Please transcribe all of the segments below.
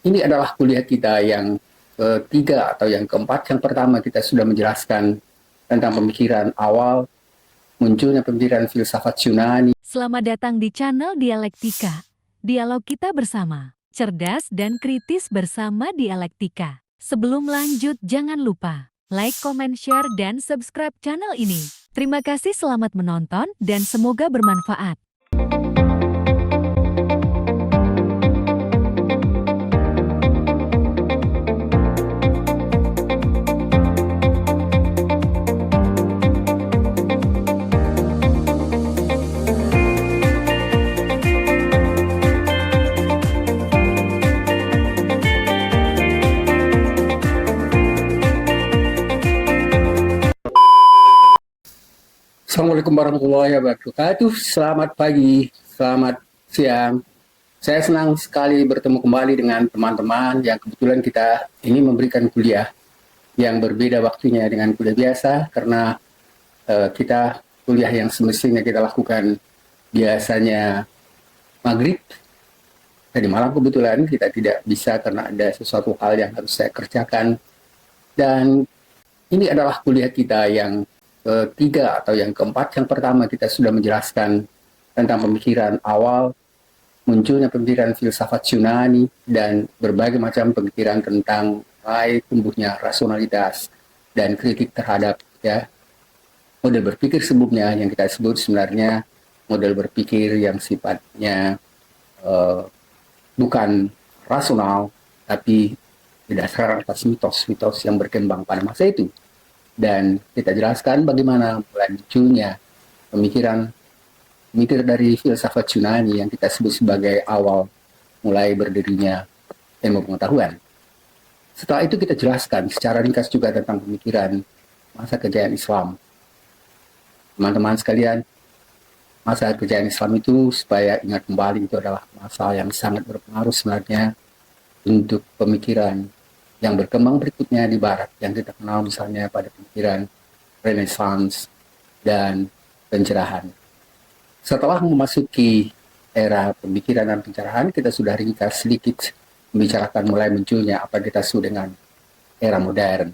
Ini adalah kuliah kita yang ketiga atau yang keempat. Yang pertama kita sudah menjelaskan tentang pemikiran awal, munculnya pemikiran filsafat Yunani. Selamat datang di channel Dialektika. Dialog kita bersama, cerdas dan kritis bersama Dialektika. Sebelum lanjut, jangan lupa like, comment, share, dan subscribe channel ini. Terima kasih, selamat menonton, dan semoga bermanfaat. Assalamualaikum warahmatullahi wabarakatuh. Selamat pagi, selamat siang. Saya senang sekali bertemu kembali dengan teman-teman yang kebetulan kita ini memberikan kuliah yang berbeda waktunya dengan kuliah biasa karena kita kuliah yang semestinya kita lakukan biasanya maghrib. Tadi malam kebetulan kita tidak bisa karena ada sesuatu hal yang harus saya kerjakan. Dan ini adalah kuliah kita yang ketiga atau yang keempat. Yang pertama kita sudah menjelaskan tentang pemikiran awal, munculnya pemikiran filsafat Yunani dan berbagai macam pemikiran tentang mulai tumbuhnya rasionalitas dan kritik terhadap model berpikir sebelumnya yang kita sebut sebenarnya model berpikir yang sifatnya bukan rasional tapi berdasarkan atas mitos-mitos yang berkembang pada masa itu. Dan kita jelaskan bagaimana mulai munculnya pemikiran dari filsafat Yunani yang kita sebut sebagai awal mulai berdirinya ilmu pengetahuan. Setelah itu kita jelaskan secara ringkas juga tentang pemikiran masa kejayaan Islam. Teman-teman sekalian, masa kejayaan Islam itu supaya ingat kembali itu adalah masa yang sangat berpengaruh sebenarnya untuk pemikiran yang berkembang berikutnya di Barat, yang kita kenal misalnya pada pemikiran Renaissance dan pencerahan. Setelah memasuki era pemikiran dan pencerahan, kita sudah ringkas sedikit membicarakan mulai munculnya apa kita sebut dengan era modern.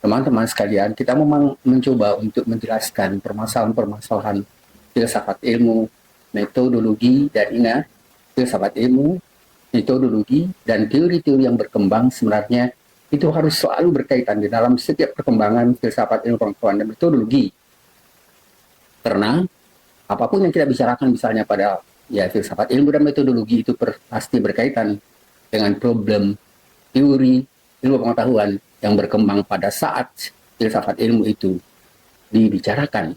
Teman-teman sekalian, kita memang mencoba untuk menjelaskan permasalahan-permasalahan filsafat ilmu, metodologi, dan ingat, filsafat ilmu, metodologi dan teori-teori yang berkembang sebenarnya itu harus selalu berkaitan di dalam setiap perkembangan filsafat ilmu pengetahuan dan metodologi. Karena apapun yang kita bicarakan misalnya pada filsafat ilmu dan metodologi itu pasti berkaitan dengan problem teori ilmu pengetahuan yang berkembang pada saat filsafat ilmu itu dibicarakan.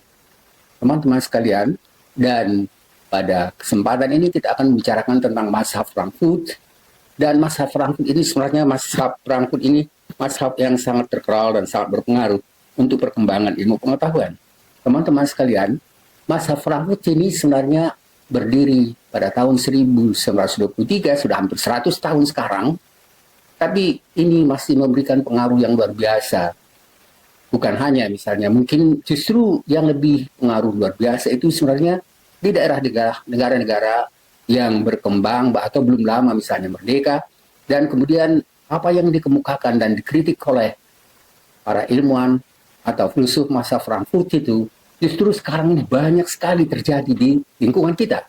Teman-teman sekalian, dan pada kesempatan ini kita akan membicarakan tentang mazhab Frankfurt. Dan mazhab Frankfurt ini sebenarnya mazhab yang sangat terkenal dan sangat berpengaruh untuk perkembangan ilmu pengetahuan. Teman-teman sekalian, mazhab Frankfurt ini sebenarnya berdiri pada tahun 1923, sudah hampir 100 tahun sekarang. Tapi ini masih memberikan pengaruh yang luar biasa. Bukan hanya misalnya, mungkin justru yang lebih pengaruh luar biasa itu sebenarnya di daerah negara-negara yang berkembang atau belum lama misalnya merdeka, dan kemudian apa yang dikemukakan dan dikritik oleh para ilmuwan atau filsuf masa Frankfurt itu justru sekarang ini banyak sekali terjadi di lingkungan kita.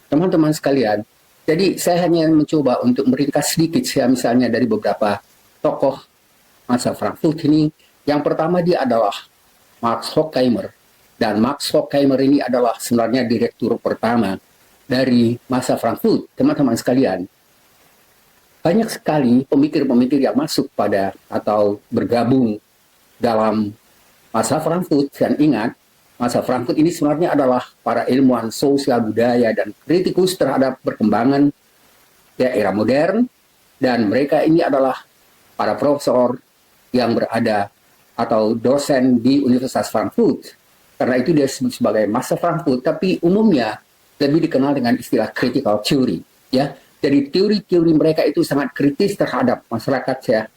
Teman-teman sekalian, jadi saya hanya mencoba untuk meringkas sedikit misalnya dari beberapa tokoh masa Frankfurt ini. Yang pertama dia adalah Max Horkheimer. Dan Max Horkheimer ini adalah sebenarnya direktur pertama dari masa Frankfurt. Teman-teman sekalian, banyak sekali pemikir-pemikir yang masuk pada atau bergabung dalam masa Frankfurt. Dan ingat, masa Frankfurt ini sebenarnya adalah para ilmuwan sosial budaya dan kritikus terhadap perkembangan era modern. Dan mereka ini adalah para profesor yang berada atau dosen di Universitas Frankfurt. Karena itu dia disebut sebagai masa Frankfurt, tapi umumnya lebih dikenal dengan istilah critical theory. Jadi teori-teori mereka itu sangat kritis terhadap masyarakat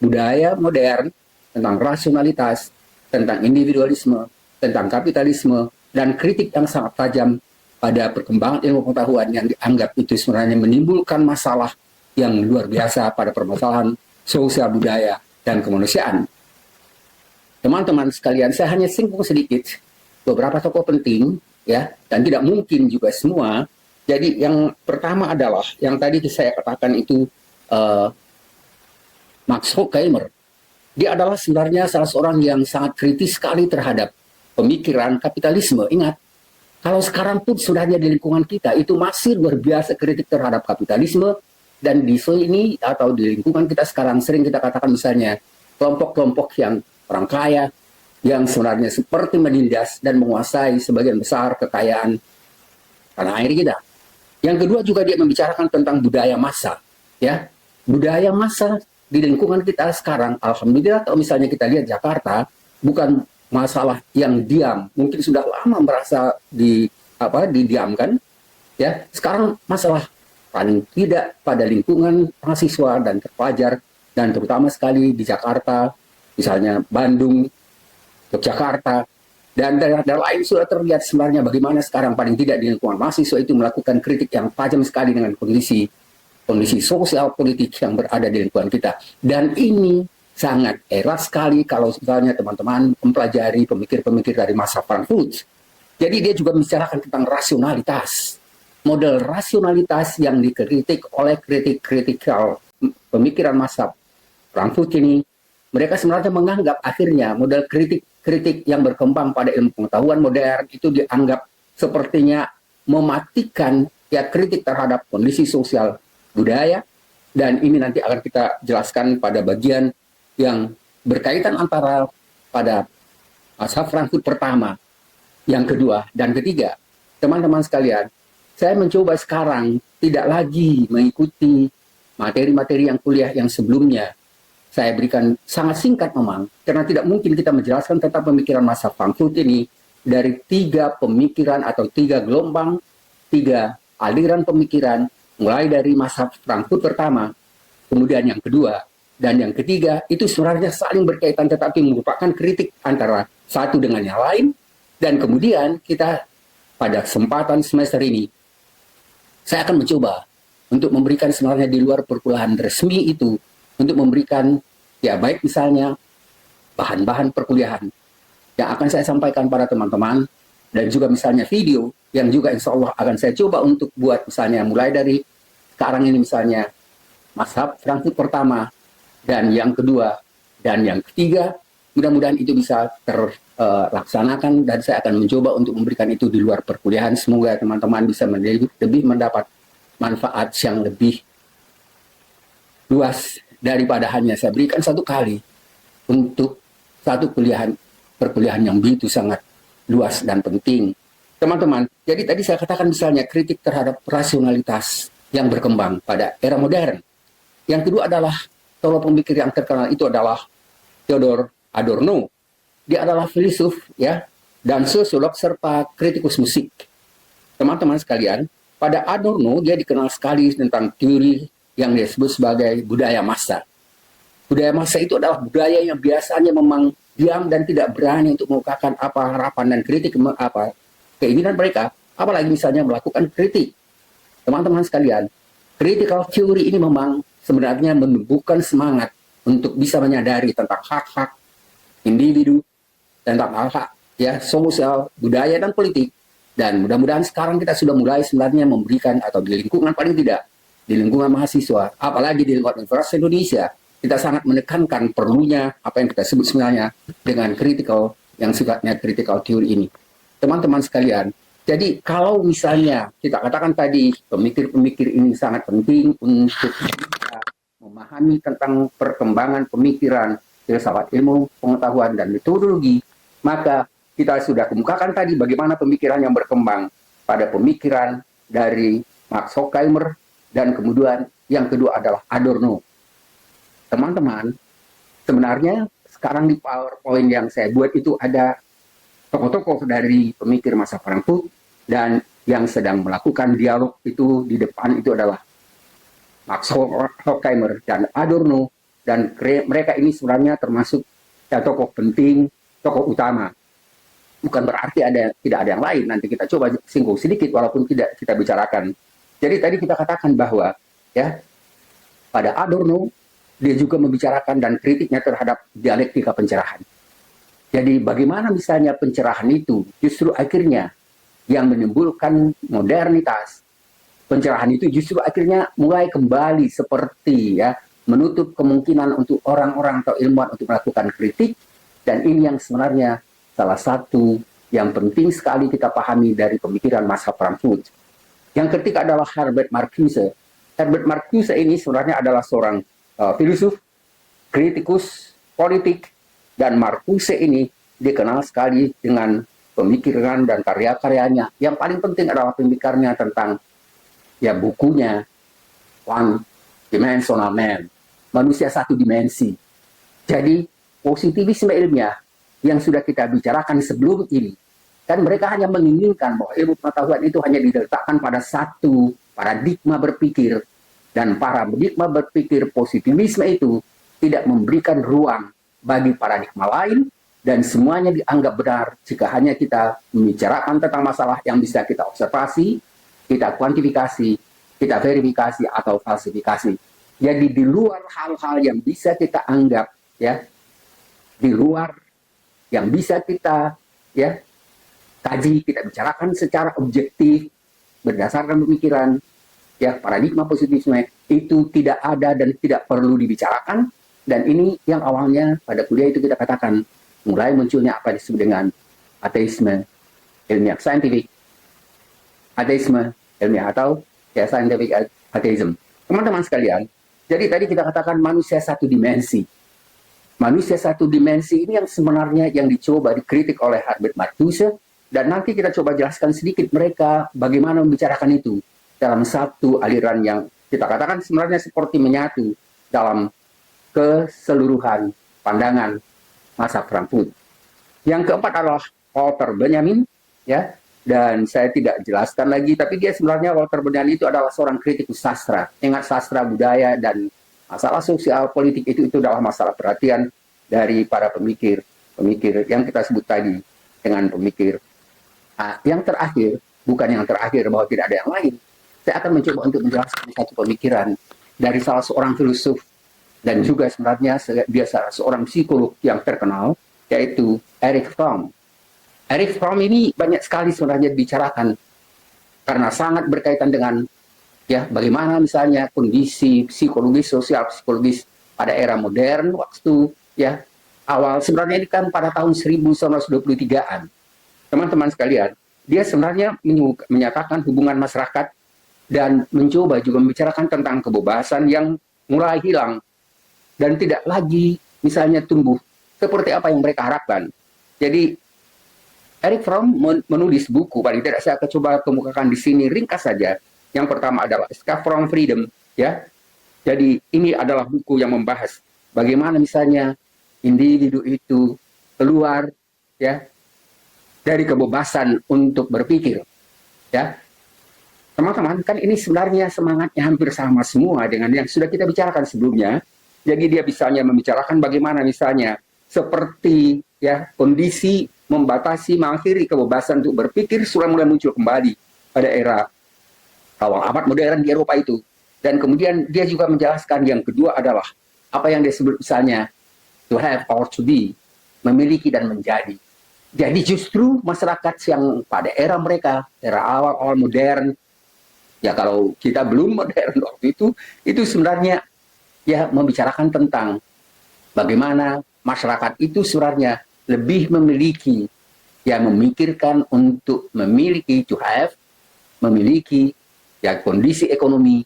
budaya modern, tentang rasionalitas, tentang individualisme, tentang kapitalisme, dan kritik yang sangat tajam pada perkembangan ilmu pengetahuan yang dianggap itu sebenarnya menimbulkan masalah yang luar biasa pada permasalahan sosial budaya dan kemanusiaan. Teman-teman sekalian, saya hanya singgung sedikit beberapa tokoh penting, ya, dan tidak mungkin juga semua. Jadi yang pertama adalah yang tadi saya katakan itu Max Horkheimer. Dia adalah sebenarnya salah seorang yang sangat kritis sekali terhadap pemikiran kapitalisme. Ingat, kalau sekarang pun sebenarnya di lingkungan kita itu masih luar biasa kritik terhadap kapitalisme, dan di sini atau di lingkungan kita sekarang sering kita katakan misalnya kelompok-kelompok yang orang kaya yang sebenarnya seperti menindas dan menguasai sebagian besar kekayaan tanah air kita. Yang kedua juga dia membicarakan tentang budaya massa, ya. Budaya massa di lingkungan kita sekarang, alhamdulillah kalau misalnya kita lihat Jakarta, bukan masalah yang diam, mungkin sudah lama merasa didiamkan, ya. Sekarang masalah paling tidak pada lingkungan mahasiswa dan terpelajar, dan terutama sekali di Jakarta, misalnya Bandung, Yogyakarta, dan daerah-daerah lain sudah terlihat sebenarnya bagaimana sekarang paling tidak di lingkungan mahasiswa itu melakukan kritik yang tajam sekali dengan kondisi sosial politik yang berada di lingkungan kita. Dan ini sangat erat sekali kalau misalnya teman-teman mempelajari pemikir-pemikir dari masa Frankfurt. Jadi dia juga membicarakan tentang rasionalitas. Model rasionalitas yang dikritik oleh kritik-kritikal pemikiran masa Frankfurt ini, mereka sebenarnya menganggap akhirnya model kritik yang berkembang pada ilmu pengetahuan modern itu dianggap sepertinya mematikan ya kritik terhadap kondisi sosial budaya, dan ini nanti akan kita jelaskan pada bagian yang berkaitan antara pada masa Frankfurt pertama, yang kedua, dan ketiga. Teman-teman sekalian, saya mencoba sekarang tidak lagi mengikuti materi-materi yang kuliah yang sebelumnya. Saya berikan sangat singkat memang, karena tidak mungkin kita menjelaskan tentang pemikiran masa Frankfurt ini dari 3 pemikiran atau 3 gelombang, 3 aliran pemikiran, mulai dari masa Frankfurt pertama, kemudian yang kedua, dan yang ketiga, itu sebenarnya saling berkaitan tetapi merupakan kritik antara satu dengan yang lain. Dan kemudian kita pada kesempatan semester ini, saya akan mencoba untuk memberikan sebenarnya di luar perkuliahan resmi itu, untuk memberikan ya baik misalnya bahan-bahan perkuliahan yang akan saya sampaikan pada teman-teman, dan juga misalnya video yang juga insya Allah akan saya coba untuk buat misalnya mulai dari sekarang ini misalnya mazhab Frankfurt pertama dan yang kedua dan yang ketiga, mudah-mudahan itu bisa terlaksanakan, dan saya akan mencoba untuk memberikan itu di luar perkuliahan. Semoga teman-teman bisa lebih mendapat manfaat yang lebih luas daripada hanya saya berikan satu kali untuk satu perkuliahan yang begitu sangat luas dan penting. Teman-teman, jadi tadi saya katakan misalnya kritik terhadap rasionalitas yang berkembang pada era modern. Yang kedua adalah tokoh pemikir yang terkenal itu adalah Theodor Adorno. Dia adalah filsuf ya dan sosiolog serta kritikus musik. Teman-teman sekalian, pada Adorno dia dikenal sekali tentang teori yang disebut sebagai budaya massa. Budaya massa itu adalah budaya yang biasanya memang diam dan tidak berani untuk mengungkapkan apa harapan dan kritik apa keinginan mereka, apalagi misalnya melakukan kritik. Teman-teman sekalian, critical theory ini memang sebenarnya menumbuhkan semangat untuk bisa menyadari tentang hak-hak individu, tentang hak-hak ya sosial, budaya dan politik. Dan mudah-mudahan sekarang kita sudah mulai sebenarnya memberikan, atau di lingkungan paling tidak di lingkungan mahasiswa, apalagi di lingkungan Universitas Indonesia, kita sangat menekankan perlunya apa yang kita sebut sebenarnya dengan critical, yang sifatnya critical theory ini. Teman-teman sekalian, jadi kalau misalnya kita katakan tadi pemikir-pemikir ini sangat penting untuk kita memahami tentang perkembangan pemikiran, filsafat ilmu, pengetahuan, dan metodologi, maka kita sudah kemukakan tadi bagaimana pemikiran yang berkembang pada pemikiran dari Max Horkheimer, dan kemudian yang kedua adalah Adorno. Teman-teman, sebenarnya sekarang di PowerPoint yang saya buat itu ada tokoh-tokoh dari pemikir masa Frankfurt, dan yang sedang melakukan dialog itu di depan itu adalah Max Horkheimer dan Adorno, dan mereka ini sebenarnya termasuk ya, tokoh penting, tokoh utama. Bukan berarti tidak ada yang lain, nanti kita coba singgung sedikit walaupun tidak kita bicarakan. Jadi tadi kita katakan bahwa ya pada Adorno, dia juga membicarakan dan kritiknya terhadap dialektika pencerahan. Jadi bagaimana misalnya pencerahan itu justru akhirnya yang menimbulkan modernitas. Pencerahan itu justru akhirnya mulai kembali seperti ya menutup kemungkinan untuk orang-orang atau ilmuwan untuk melakukan kritik, dan ini yang sebenarnya salah satu yang penting sekali kita pahami dari pemikiran masa Frankfurt. Yang ketiga adalah Herbert Marcuse. Herbert Marcuse ini sebenarnya adalah seorang filsuf, kritikus politik, dan Marcuse ini dikenal sekali dengan pemikiran dan karya-karyanya. Yang paling penting adalah pemikirannya tentang ya bukunya One Dimensional Man, manusia satu dimensi. Jadi positivisme ilmiah yang sudah kita bicarakan sebelum ini, kan mereka hanya menginginkan bahwa ilmu pengetahuan itu hanya diletakkan pada satu paradigma berpikir, dan paradigma berpikir positivisme itu tidak memberikan ruang bagi paradigma lain, dan semuanya dianggap benar jika hanya kita membicarakan tentang masalah yang bisa kita observasi, kita kuantifikasi, kita verifikasi atau falsifikasi. Jadi di luar hal-hal yang bisa kita anggap ya, di luar yang bisa kita ya kaji, kita bicarakan secara objektif berdasarkan pemikiran ya paradigma positivisme itu tidak ada dan tidak perlu dibicarakan. Dan ini yang awalnya pada kuliah itu kita katakan mulai munculnya apa disebut dengan ateisme ilmiah, scientific ateisme ilmiah atau ya scientific atheism. Teman-teman sekalian, jadi tadi kita katakan manusia satu dimensi. Manusia satu dimensi ini yang sebenarnya yang dicoba dikritik oleh Herbert Marcuse, dan nanti kita coba jelaskan sedikit mereka bagaimana membicarakan itu dalam satu aliran yang kita katakan sebenarnya seperti menyatu dalam keseluruhan pandangan masa Frankfurt. Yang keempat adalah Walter Benjamin, ya, dan saya tidak jelaskan lagi, tapi dia sebenarnya Walter Benjamin itu adalah seorang kritikus sastra. Ingat, sastra budaya dan masalah sosial politik itu adalah masalah perhatian dari para pemikir yang kita sebut tadi dengan pemikir. Yang terakhir, bukan yang terakhir bahwa tidak ada yang lain, saya akan mencoba untuk menjelaskan satu pemikiran dari salah seorang filsuf dan juga sebenarnya dia salah seorang psikolog yang terkenal, yaitu Erich Fromm. Erich Fromm ini banyak sekali sebenarnya dibicarakan karena sangat berkaitan dengan ya bagaimana misalnya kondisi psikologis, sosial psikologis pada era modern waktu ya awal, sebenarnya ini kan pada tahun 1923-an. Teman-teman sekalian, dia sebenarnya menyatakan hubungan masyarakat dan mencoba juga membicarakan tentang kebebasan yang mulai hilang dan tidak lagi misalnya tumbuh seperti apa yang mereka harapkan. Jadi Erich Fromm menulis buku, paling tidak saya akan coba kemukakan di sini ringkas saja. Yang pertama adalah Escape from Freedom, ya. Jadi ini adalah buku yang membahas bagaimana misalnya individu itu keluar ya dari kebebasan untuk berpikir, ya. Teman-teman, kan ini sebenarnya semangatnya hampir sama semua dengan yang sudah kita bicarakan sebelumnya. Jadi dia misalnya membicarakan bagaimana misalnya seperti ya kondisi membatasi, mengakhiri kebebasan untuk berpikir sudah mulai muncul kembali pada era awal abad modern di Eropa itu. Dan kemudian dia juga menjelaskan yang kedua adalah apa yang disebut misalnya to have or to be, memiliki dan menjadi. Jadi justru masyarakat yang pada era mereka, era awal modern, ya kalau kita belum modern waktu itu sebenarnya ya membicarakan tentang bagaimana masyarakat itu sebenarnya lebih memiliki, ya memikirkan untuk memiliki, to have, memiliki ya kondisi ekonomi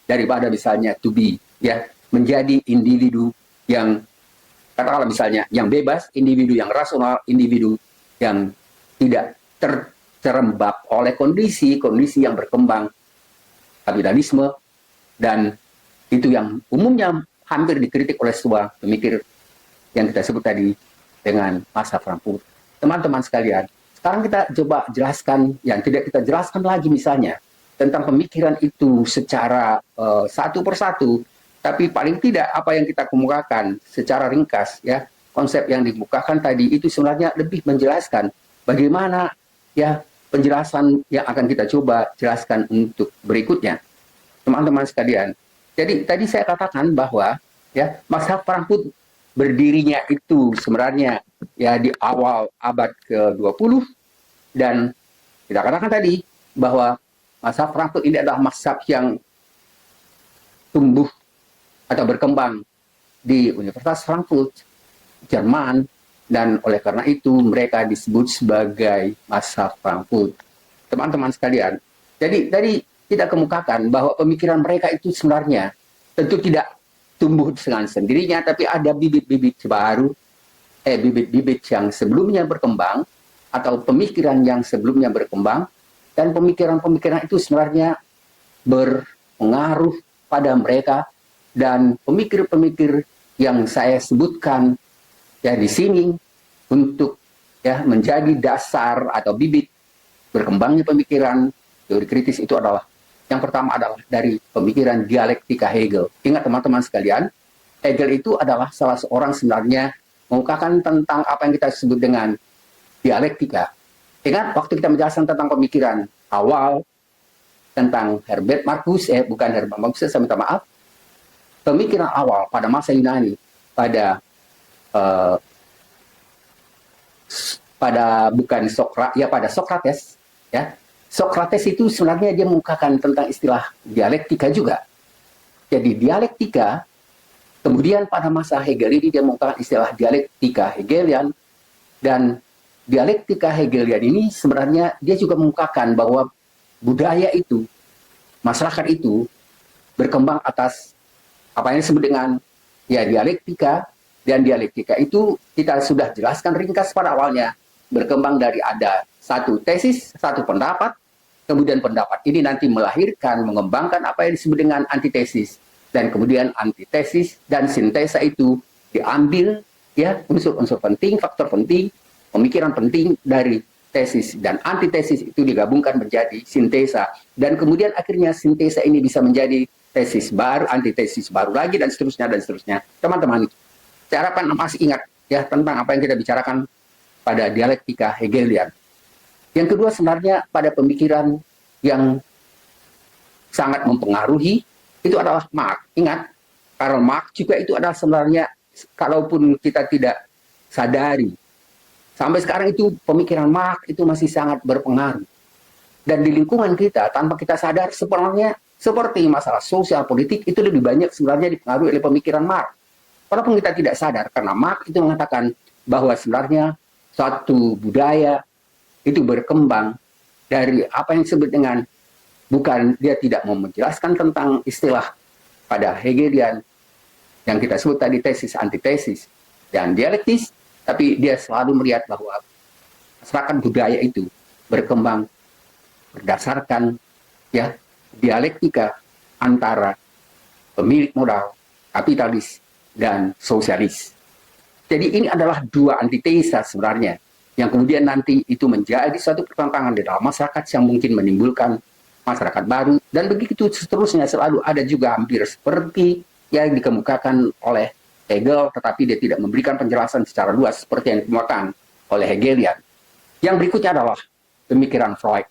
daripada misalnya to be, ya menjadi individu yang katakanlah misalnya yang bebas, individu yang rasional, individu yang tidak terjerembab oleh kondisi yang berkembang kapitalisme, dan itu yang umumnya hampir dikritik oleh sebuah pemikir yang kita sebut tadi dengan masa Frankfurt. Teman-teman sekalian, sekarang kita coba jelaskan yang tidak kita jelaskan lagi misalnya tentang pemikiran itu secara satu persatu, tapi paling tidak apa yang kita kemukakan secara ringkas ya, konsep yang dikemukakan tadi itu sebenarnya lebih menjelaskan bagaimana ya penjelasan yang akan kita coba jelaskan untuk berikutnya. Teman-teman sekalian, Jadi tadi saya katakan bahwa ya mazhab Frankfurt berdirinya itu sebenarnya ya di awal abad ke-20, dan kita katakan tadi bahwa mazhab Frankfurt ini adalah mazhab yang tumbuh atau berkembang di Universitas Frankfurt, Jerman, dan oleh karena itu mereka disebut sebagai mazhab Frankfurt. Teman-teman sekalian, jadi tadi kita kemukakan bahwa pemikiran mereka itu sebenarnya tentu tidak tumbuh dengan sendirinya, tapi ada bibit-bibit baru, bibit-bibit yang sebelumnya berkembang, atau pemikiran yang sebelumnya berkembang, dan pemikiran-pemikiran itu sebenarnya berpengaruh pada mereka, dan pemikir-pemikir yang saya sebutkan ya di sini untuk ya menjadi dasar atau bibit berkembangnya pemikiran teori kritis itu adalah yang pertama adalah dari pemikiran dialektika Hegel. Ingat teman-teman sekalian, Hegel itu adalah salah seorang sebenarnya mengungkapkan tentang apa yang kita sebut dengan dialektika. Ingat waktu kita menjelaskan tentang pemikiran awal tentang Herbert Marcuse, bukan Herbert Marcuse, saya minta maaf. Pemikiran awal pada masa Yunani pada Sokrates, ya. Sokrates itu sebenarnya dia mengungkapkan tentang istilah dialektika juga. Jadi dialektika, kemudian pada masa Hegel ini dia mengungkapkan istilah dialektika Hegelian, dan dialektika Hegelian ini sebenarnya dia juga mengungkapkan bahwa budaya itu, masyarakat itu berkembang atas apa yang disebut dengan ya dialektika, dan dialektika itu kita sudah jelaskan ringkas pada awalnya, berkembang dari ada satu tesis, satu pendapat, kemudian pendapat ini nanti melahirkan, mengembangkan apa yang disebut dengan antitesis, dan kemudian antitesis dan sintesa itu diambil ya unsur-unsur penting, faktor penting, pemikiran penting dari tesis dan antitesis itu digabungkan menjadi sintesa, dan kemudian akhirnya sintesa ini bisa menjadi tesis baru, antitesis baru lagi, dan seterusnya dan seterusnya. Teman-teman, saya harapkan masih ingat ya tentang apa yang kita bicarakan pada dialektika Hegelian. Yang kedua sebenarnya pada pemikiran yang sangat mempengaruhi itu adalah Marx. Ingat, Karl Marx juga itu adalah sebenarnya, kalaupun kita tidak sadari, sampai sekarang itu pemikiran Marx itu masih sangat berpengaruh. Dan di lingkungan kita, tanpa kita sadar, sebenarnya seperti masalah sosial politik itu lebih banyak sebenarnya dipengaruhi oleh pemikiran Marx. Walaupun kita tidak sadar, karena Marx itu mengatakan bahwa sebenarnya suatu budaya itu berkembang dari apa yang disebut dengan, bukan dia tidak mau menjelaskan tentang istilah pada Hegelian yang kita sebut tadi tesis, antitesis, dan dialektis, tapi dia selalu melihat bahwa masyarakat budaya itu berkembang berdasarkan ya dialektika antara pemilik modal, kapitalis, dan sosialis. Jadi ini adalah dua antitesa sebenarnya, yang kemudian nanti itu menjadi suatu pertentangan di dalam masyarakat yang mungkin menimbulkan masyarakat baru, dan begitu seterusnya. Selalu ada juga hampir seperti yang dikemukakan oleh Hegel, tetapi dia tidak memberikan penjelasan secara luas seperti yang dikemukakan oleh Hegelian. Yang berikutnya adalah pemikiran Freud.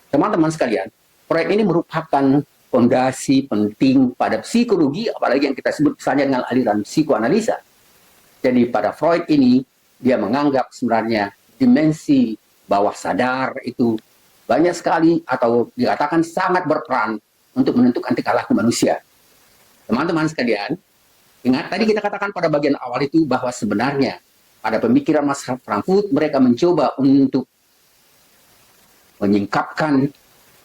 Teman-teman sekalian, Freud ini merupakan fondasi penting pada psikologi, apalagi yang kita sebut misalnya dengan aliran psikoanalisa. Jadi pada Freud ini, dia menganggap sebenarnya dimensi bawah sadar itu banyak sekali, atau dikatakan sangat berperan untuk menentukan tingkah laku manusia. Teman-teman sekalian, ingat tadi kita katakan pada bagian awal itu bahwa sebenarnya pada pemikiran mazhab Frankfurt mereka mencoba untuk menyingkapkan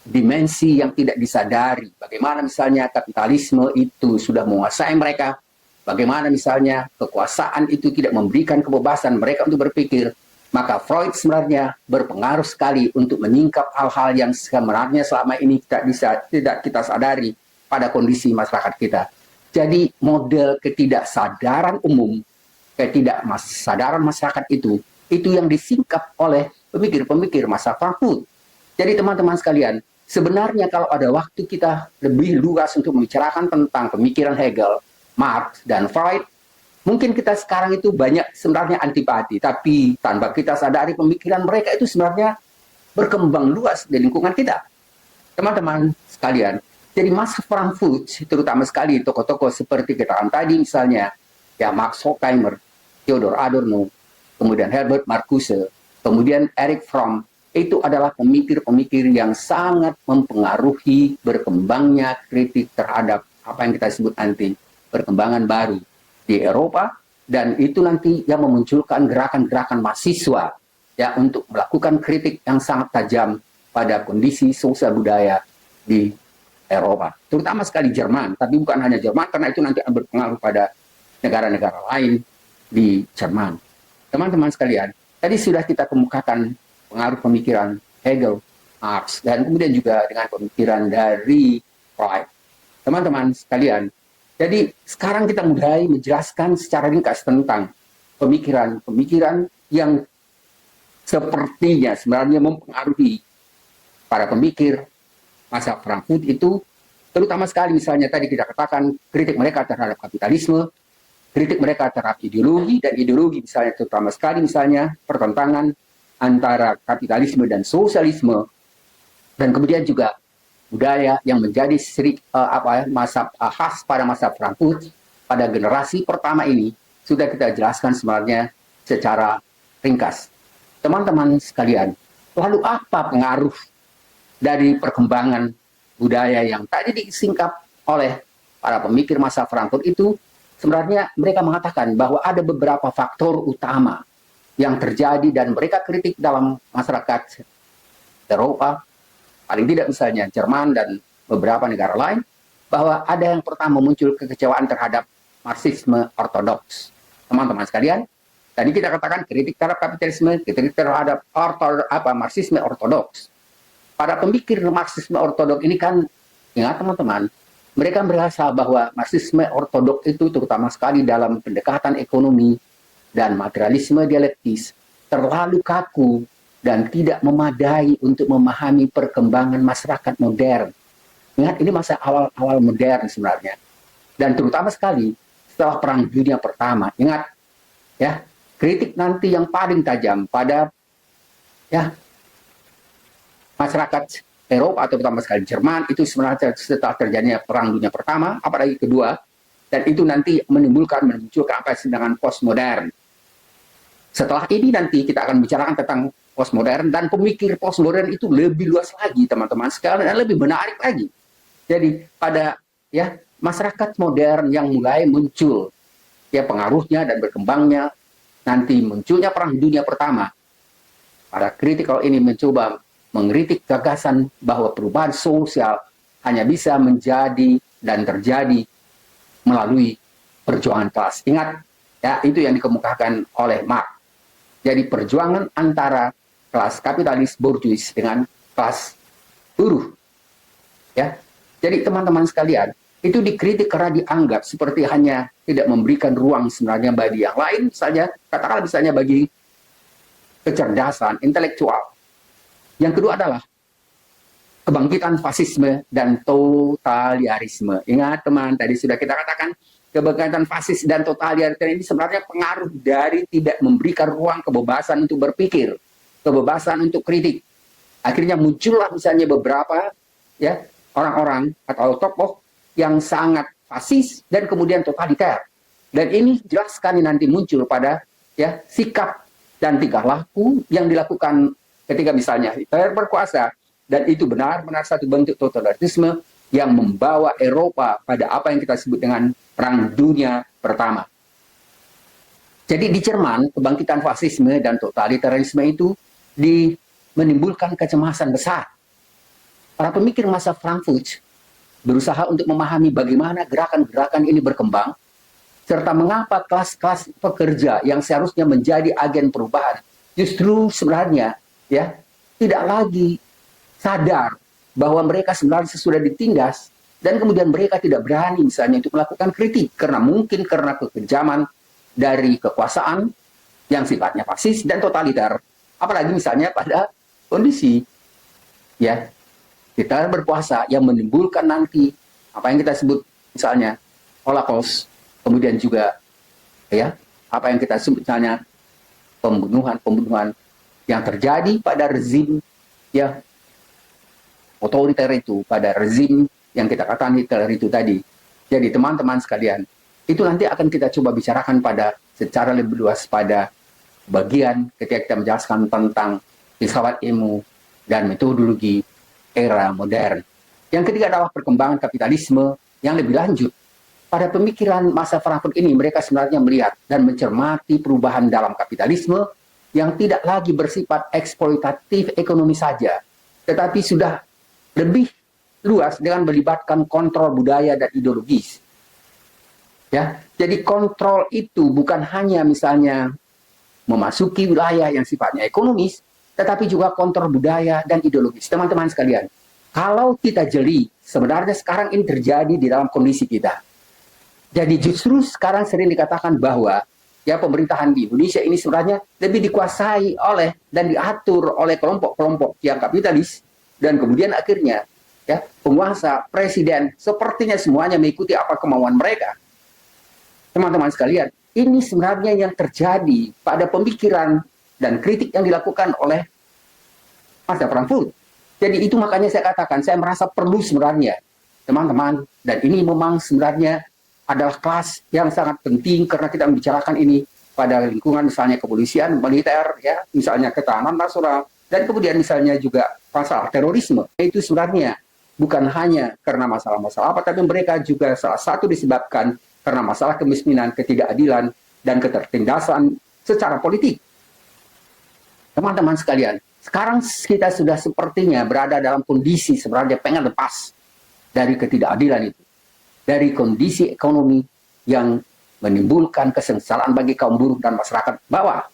dimensi yang tidak disadari. Bagaimana misalnya kapitalisme itu sudah menguasai mereka, bagaimana misalnya kekuasaan itu tidak memberikan kebebasan mereka untuk berpikir. Maka Freud sebenarnya berpengaruh sekali untuk menyingkap hal-hal yang sebenarnya selama ini tidak kita sadari pada kondisi masyarakat kita. Jadi model ketidaksadaran umum, ketidaksadaran masyarakat itu yang disingkap oleh pemikir-pemikir masa Frankfurt. Jadi teman-teman sekalian, sebenarnya kalau ada waktu kita lebih luas untuk membicarakan tentang pemikiran Hegel, Marx, dan Freud, mungkin kita sekarang itu banyak sebenarnya antipati, tapi tanpa kita sadari pemikiran mereka itu sebenarnya berkembang luas di lingkungan kita. Teman-teman sekalian, Jadi masa Frankfurt, terutama sekali tokoh-tokoh seperti keterangan tadi misalnya, ya Max Horkheimer, Theodor Adorno, kemudian Herbert Marcuse, kemudian Erich Fromm, itu adalah pemikir-pemikir yang sangat mempengaruhi berkembangnya kritik terhadap apa yang kita sebut nanti perkembangan baru di Eropa, dan itu nanti yang memunculkan gerakan-gerakan mahasiswa ya untuk melakukan kritik yang sangat tajam pada kondisi sosial budaya di Eropa, terutama sekali Jerman, tapi bukan hanya Jerman, karena itu nanti akan berpengaruh pada negara-negara lain di Jerman. Teman-teman sekalian, tadi sudah kita kemukakan pengaruh pemikiran Hegel, Marx, dan kemudian juga dengan pemikiran dari Freud. Teman-teman sekalian, jadi sekarang kita mulai menjelaskan secara ringkas tentang pemikiran-pemikiran yang sepertinya sebenarnya mempengaruhi para pemikir masa Frankfurt itu, terutama sekali misalnya tadi kita katakan kritik mereka terhadap kapitalisme, kritik mereka terhadap ideologi, dan ideologi misalnya terutama sekali misalnya pertentangan antara kapitalisme dan sosialisme, dan kemudian juga budaya yang menjadi masa khas pada masa Frankfurt pada generasi pertama ini sudah kita jelaskan sebenarnya secara ringkas. Teman-teman sekalian, lalu apa pengaruh dari perkembangan budaya yang tadi disingkap oleh para pemikir masa Frankfurt itu? Sebenarnya mereka mengatakan bahwa ada beberapa faktor utama yang terjadi dan mereka kritik dalam masyarakat Eropa, paling tidak misalnya Jerman dan beberapa negara lain, bahwa ada yang pertama muncul kekecewaan terhadap Marxisme ortodoks. Teman-teman sekalian, tadi kita katakan kritik terhadap kapitalisme, kritik terhadap Marxisme ortodoks. Pada pemikir Marxisme ortodoks ini kan, ingat teman-teman, mereka merasa bahwa Marxisme ortodoks itu terutama sekali dalam pendekatan ekonomi dan materialisme dialektis terlalu kaku dan tidak memadai untuk memahami perkembangan masyarakat modern. Ingat, ini masa awal-awal modern sebenarnya. Dan terutama sekali setelah Perang Dunia Pertama. Ingat, ya, kritik nanti yang paling tajam pada ya masyarakat Eropa atau terutama sekali Jerman itu sebenarnya setelah terjadinya Perang Dunia Pertama, apalagi kedua, dan itu nanti memunculkan apa yang dengan postmodern. Setelah ini nanti kita akan bicarakan tentang postmodern, dan pemikir postmodern itu lebih luas lagi teman-teman sekalian dan lebih menarik lagi. Jadi pada ya masyarakat modern yang mulai muncul ya pengaruhnya dan berkembangnya nanti munculnya Perang Dunia Pertama. Para kritik kalau ini mencoba mengkritik gagasan bahwa perubahan sosial hanya bisa menjadi dan terjadi melalui perjuangan kelas. Ingat, ya itu yang dikemukakan oleh Marx. Jadi perjuangan antara kelas kapitalis borjuis dengan kelas buruh. Ya. Jadi teman-teman sekalian, itu dikritik karena dianggap seperti hanya tidak memberikan ruang sebenarnya bagi yang lain, misalnya katakanlah misalnya bagi kecerdasan intelektual. Yang kedua adalah kebangkitan fasisme dan totalitarisme. Ingat teman, tadi sudah kita katakan kebangkitan fasis dan totalitarisme ini sebenarnya pengaruh dari tidak memberikan ruang kebebasan untuk berpikir, kebebasan untuk kritik. Akhirnya muncullah misalnya beberapa ya orang-orang atau tokoh yang sangat fasis dan kemudian totaliter. Dan ini jelas sekali nanti muncul pada ya sikap dan tingkah laku yang dilakukan ketika misalnya Hitler berkuasa, dan itu benar-benar satu bentuk totalitarisme yang membawa Eropa pada apa yang kita sebut dengan Perang Dunia Pertama. Jadi di Jerman, kebangkitan fasisme dan totalitarisme itu menimbulkan kecemasan besar. Para pemikir masa Frankfurt berusaha untuk memahami bagaimana gerakan-gerakan ini berkembang, serta mengapa kelas-kelas pekerja yang seharusnya menjadi agen perubahan justru sebenarnya ya tidak lagi sadar bahwa mereka sebenarnya sudah ditindas, dan kemudian mereka tidak berani misalnya untuk melakukan kritik karena mungkin karena kekejaman dari kekuasaan yang sifatnya fasis dan totaliter, apalagi misalnya pada kondisi ya kita berkuasa yang menimbulkan nanti apa yang kita sebut misalnya Holocaust, kemudian juga ya apa yang kita sebut misalnya pembunuhan yang terjadi pada rezim ya otoriter itu, pada rezim yang kita katakan Hitler itu tadi. Jadi teman-teman sekalian, itu nanti akan kita coba bicarakan pada secara lebih luas pada bagian ketika kita menjelaskan tentang filsafat ilmu dan metodologi era modern. Yang ketiga adalah perkembangan kapitalisme yang lebih lanjut. Pada pemikiran masa Frankfurt ini, mereka sebenarnya melihat dan mencermati perubahan dalam kapitalisme yang tidak lagi bersifat eksploitatif ekonomi saja, tetapi sudah lebih luas dengan melibatkan kontrol budaya dan ideologis. Ya, jadi kontrol itu bukan hanya misalnya memasuki wilayah yang sifatnya ekonomis, tetapi juga kontrol budaya dan ideologis. Teman-teman sekalian, kalau kita jeli, sebenarnya sekarang ini terjadi di dalam kondisi kita. Jadi justru sekarang sering dikatakan bahwa ya pemerintahan di Indonesia ini sebenarnya lebih dikuasai oleh dan diatur oleh kelompok-kelompok yang kapitalis, dan kemudian akhirnya ya penguasa, presiden, sepertinya semuanya mengikuti apa kemauan mereka. Teman-teman sekalian, ini sebenarnya yang terjadi pada pemikiran dan kritik yang dilakukan oleh masa Frankfurt. Jadi itu makanya saya katakan, saya merasa perlu sebenarnya, teman-teman, dan ini memang sebenarnya adalah kelas yang sangat penting karena kita membicarakan ini pada lingkungan misalnya kepolisian, militer, ya, misalnya ketahanan nasional, dan kemudian misalnya juga masalah terorisme. Itu sebenarnya bukan hanya karena masalah-masalah apa, tapi mereka juga salah satu disebabkan karena masalah kemiskinan, ketidakadilan, dan ketertindasan secara politik. Teman-teman sekalian, sekarang kita sudah sepertinya berada dalam kondisi sebenarnya pengen lepas dari ketidakadilan itu. Dari kondisi ekonomi yang menimbulkan kesengsaraan bagi kaum buruh dan masyarakat bawah.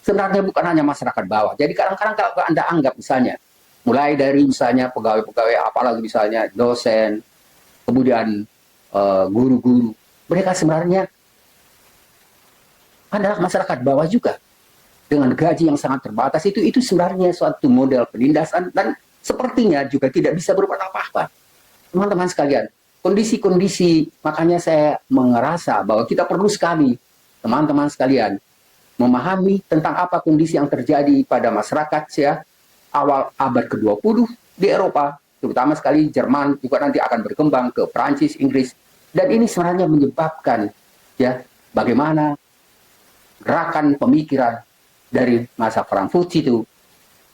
Sebenarnya bukan hanya masyarakat bawah. Jadi kadang-kadang kalau Anda anggap misalnya, mulai dari misalnya pegawai-pegawai, apalagi misalnya dosen, kemudian guru-guru, mereka sebenarnya adalah masyarakat bawah juga. Dengan gaji yang sangat terbatas itu sebenarnya suatu model penindasan dan sepertinya juga tidak bisa berbuat apa-apa. Teman-teman sekalian, kondisi-kondisi, makanya saya merasa bahwa kita perlu sekali, teman-teman sekalian, memahami tentang apa kondisi yang terjadi pada masyarakat ya, awal abad ke-20 di Eropa, terutama sekali Jerman, juga nanti akan berkembang ke Prancis, Inggris, dan ini sebenarnya menyebabkan ya bagaimana gerakan pemikiran dari masa Frankfurt itu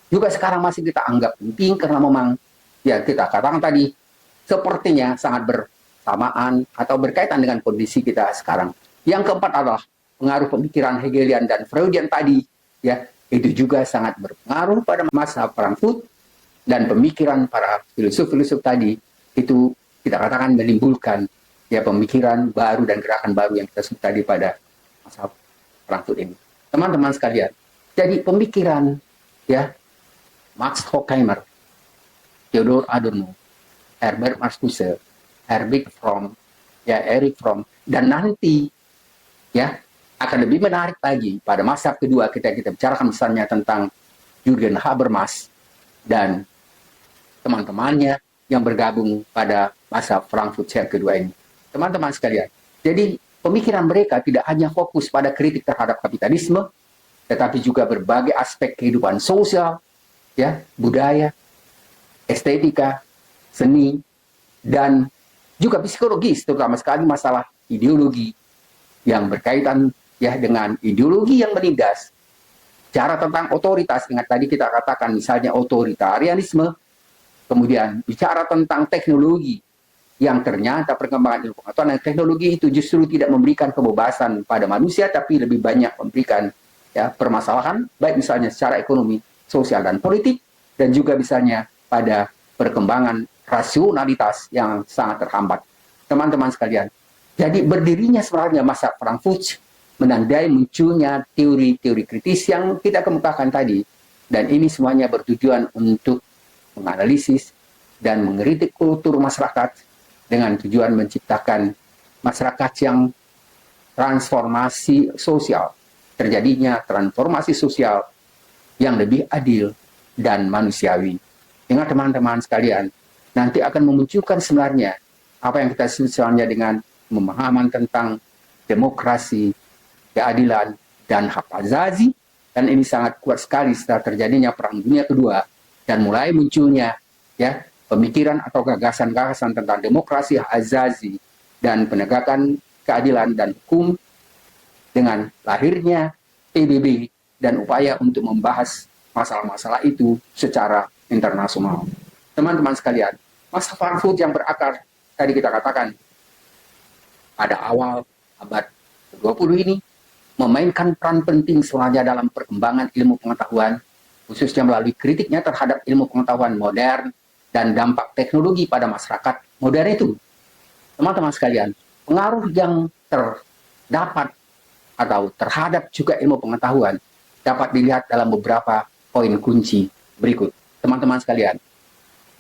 juga sekarang masih kita anggap penting karena memang ya kita katakan tadi sepertinya sangat bersamaan atau berkaitan dengan kondisi kita sekarang. Yang keempat adalah pengaruh pemikiran Hegelian dan Freudian tadi, ya itu juga sangat berpengaruh pada masa Frankfurt, dan pemikiran para filsuf-filsuf tadi itu kita katakan menimbulkan ya pemikiran baru dan gerakan baru yang kita sebut tadi pada masa Frankfurt ini. Teman-teman sekalian, jadi pemikiran ya Max Horkheimer, Theodor Adorno, Herbert Marcuse, Erich Fromm, ya Erich Fromm, dan nanti ya akan lebih menarik lagi pada masa kedua kita bicarakan misalnya tentang Jürgen Habermas dan teman-temannya yang bergabung pada masa Frankfurt yang kedua ini. Teman-teman sekalian, jadi pemikiran mereka tidak hanya fokus pada kritik terhadap kapitalisme, tetapi juga berbagai aspek kehidupan sosial, ya, budaya, estetika, seni, dan juga psikologis, terutama sekali masalah ideologi yang berkaitan ya dengan ideologi yang menindas. Cara tentang otoritas, ingat tadi kita katakan misalnya otoritarianisme, kemudian bicara tentang teknologi yang ternyata perkembangan ilmu pengetahuan dan teknologi itu justru tidak memberikan kebebasan pada manusia, tapi lebih banyak memberikan ya permasalahan, baik misalnya secara ekonomi, sosial, dan politik, dan juga misalnya pada perkembangan rasionalitas yang sangat terhambat. Teman-teman sekalian, jadi berdirinya sebenarnya masa Frankfurt menandai munculnya teori-teori kritis yang kita kemukakan tadi, dan ini semuanya bertujuan untuk menganalisis dan mengkritik kultur masyarakat dengan tujuan menciptakan masyarakat yang transformasi sosial, terjadinya transformasi sosial yang lebih adil dan manusiawi. Ingat teman-teman sekalian, nanti akan memunculkan sebenarnya apa yang kita sebut sebenarnya dengan pemahaman tentang demokrasi, keadilan, dan hak asasi, dan ini sangat kuat sekali setelah terjadinya Perang Dunia Kedua dan mulai munculnya ya pemikiran atau gagasan-gagasan tentang demokrasi hak asasi dan penegakan keadilan dan hukum dengan lahirnya PBB dan upaya untuk membahas masalah-masalah itu secara internasional. Teman-teman sekalian, masa Frankfurt yang berakar tadi kita katakan pada awal abad ke-20 ini memainkan peran penting sebenarnya dalam perkembangan ilmu pengetahuan, khususnya melalui kritiknya terhadap ilmu pengetahuan modern dan dampak teknologi pada masyarakat modern itu. Teman-teman sekalian, pengaruh yang terdapat atau terhadap juga ilmu pengetahuan dapat dilihat dalam beberapa poin kunci berikut. Teman-teman sekalian,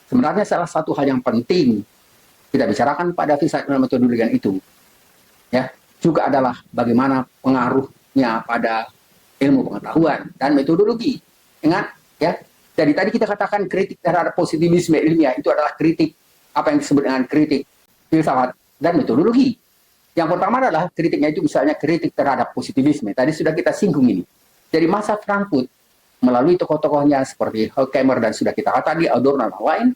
sebenarnya salah satu hal yang penting kita bicarakan pada filsafat dan metodologi itu, ya, juga adalah bagaimana pengaruhnya pada ilmu pengetahuan dan metodologi. Ingat, ya, jadi tadi kita katakan kritik terhadap positivisme ilmiah itu adalah kritik apa yang disebut dengan kritik filsafat dan metodologi. Yang pertama adalah kritiknya itu misalnya kritik terhadap positivisme. Tadi sudah kita singgung ini. Jadi masa Frankfurt melalui tokoh-tokohnya seperti Horkheimer dan sudah kita katakan di Adorno dan lain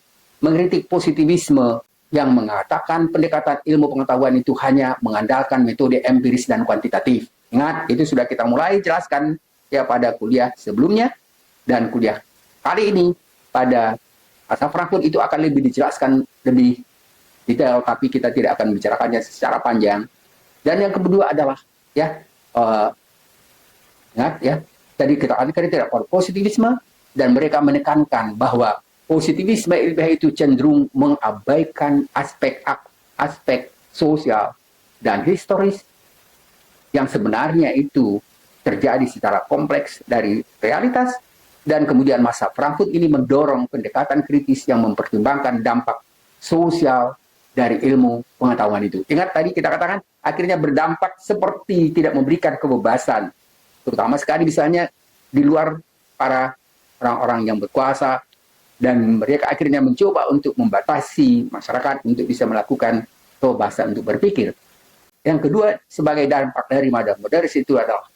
mengkritik positivisme yang mengatakan pendekatan ilmu pengetahuan itu hanya mengandalkan metode empiris dan kuantitatif. Ingat, itu sudah kita mulai jelaskan ya pada kuliah sebelumnya, dan kuliah kali ini pada masa Frankfurt itu akan lebih dijelaskan lebih detail, tapi kita tidak akan membicarakannya secara panjang. Dan yang kedua adalah ya ingat ya, tadi kita akan kritik positivisme dan mereka menekankan bahwa positivisme ilmiah itu cenderung mengabaikan aspek sosial dan historis yang sebenarnya itu terjadi secara kompleks dari realitas, dan kemudian masa Frankfurt ini mendorong pendekatan kritis yang mempertimbangkan dampak sosial dari ilmu pengetahuan itu. Ingat tadi kita katakan akhirnya berdampak seperti tidak memberikan kebebasan, terutama sekali misalnya di luar para orang-orang yang berkuasa, dan mereka akhirnya mencoba untuk membatasi masyarakat untuk bisa melakukan kebebasan untuk berpikir. Yang kedua, sebagai dampak dari modernis itu adalah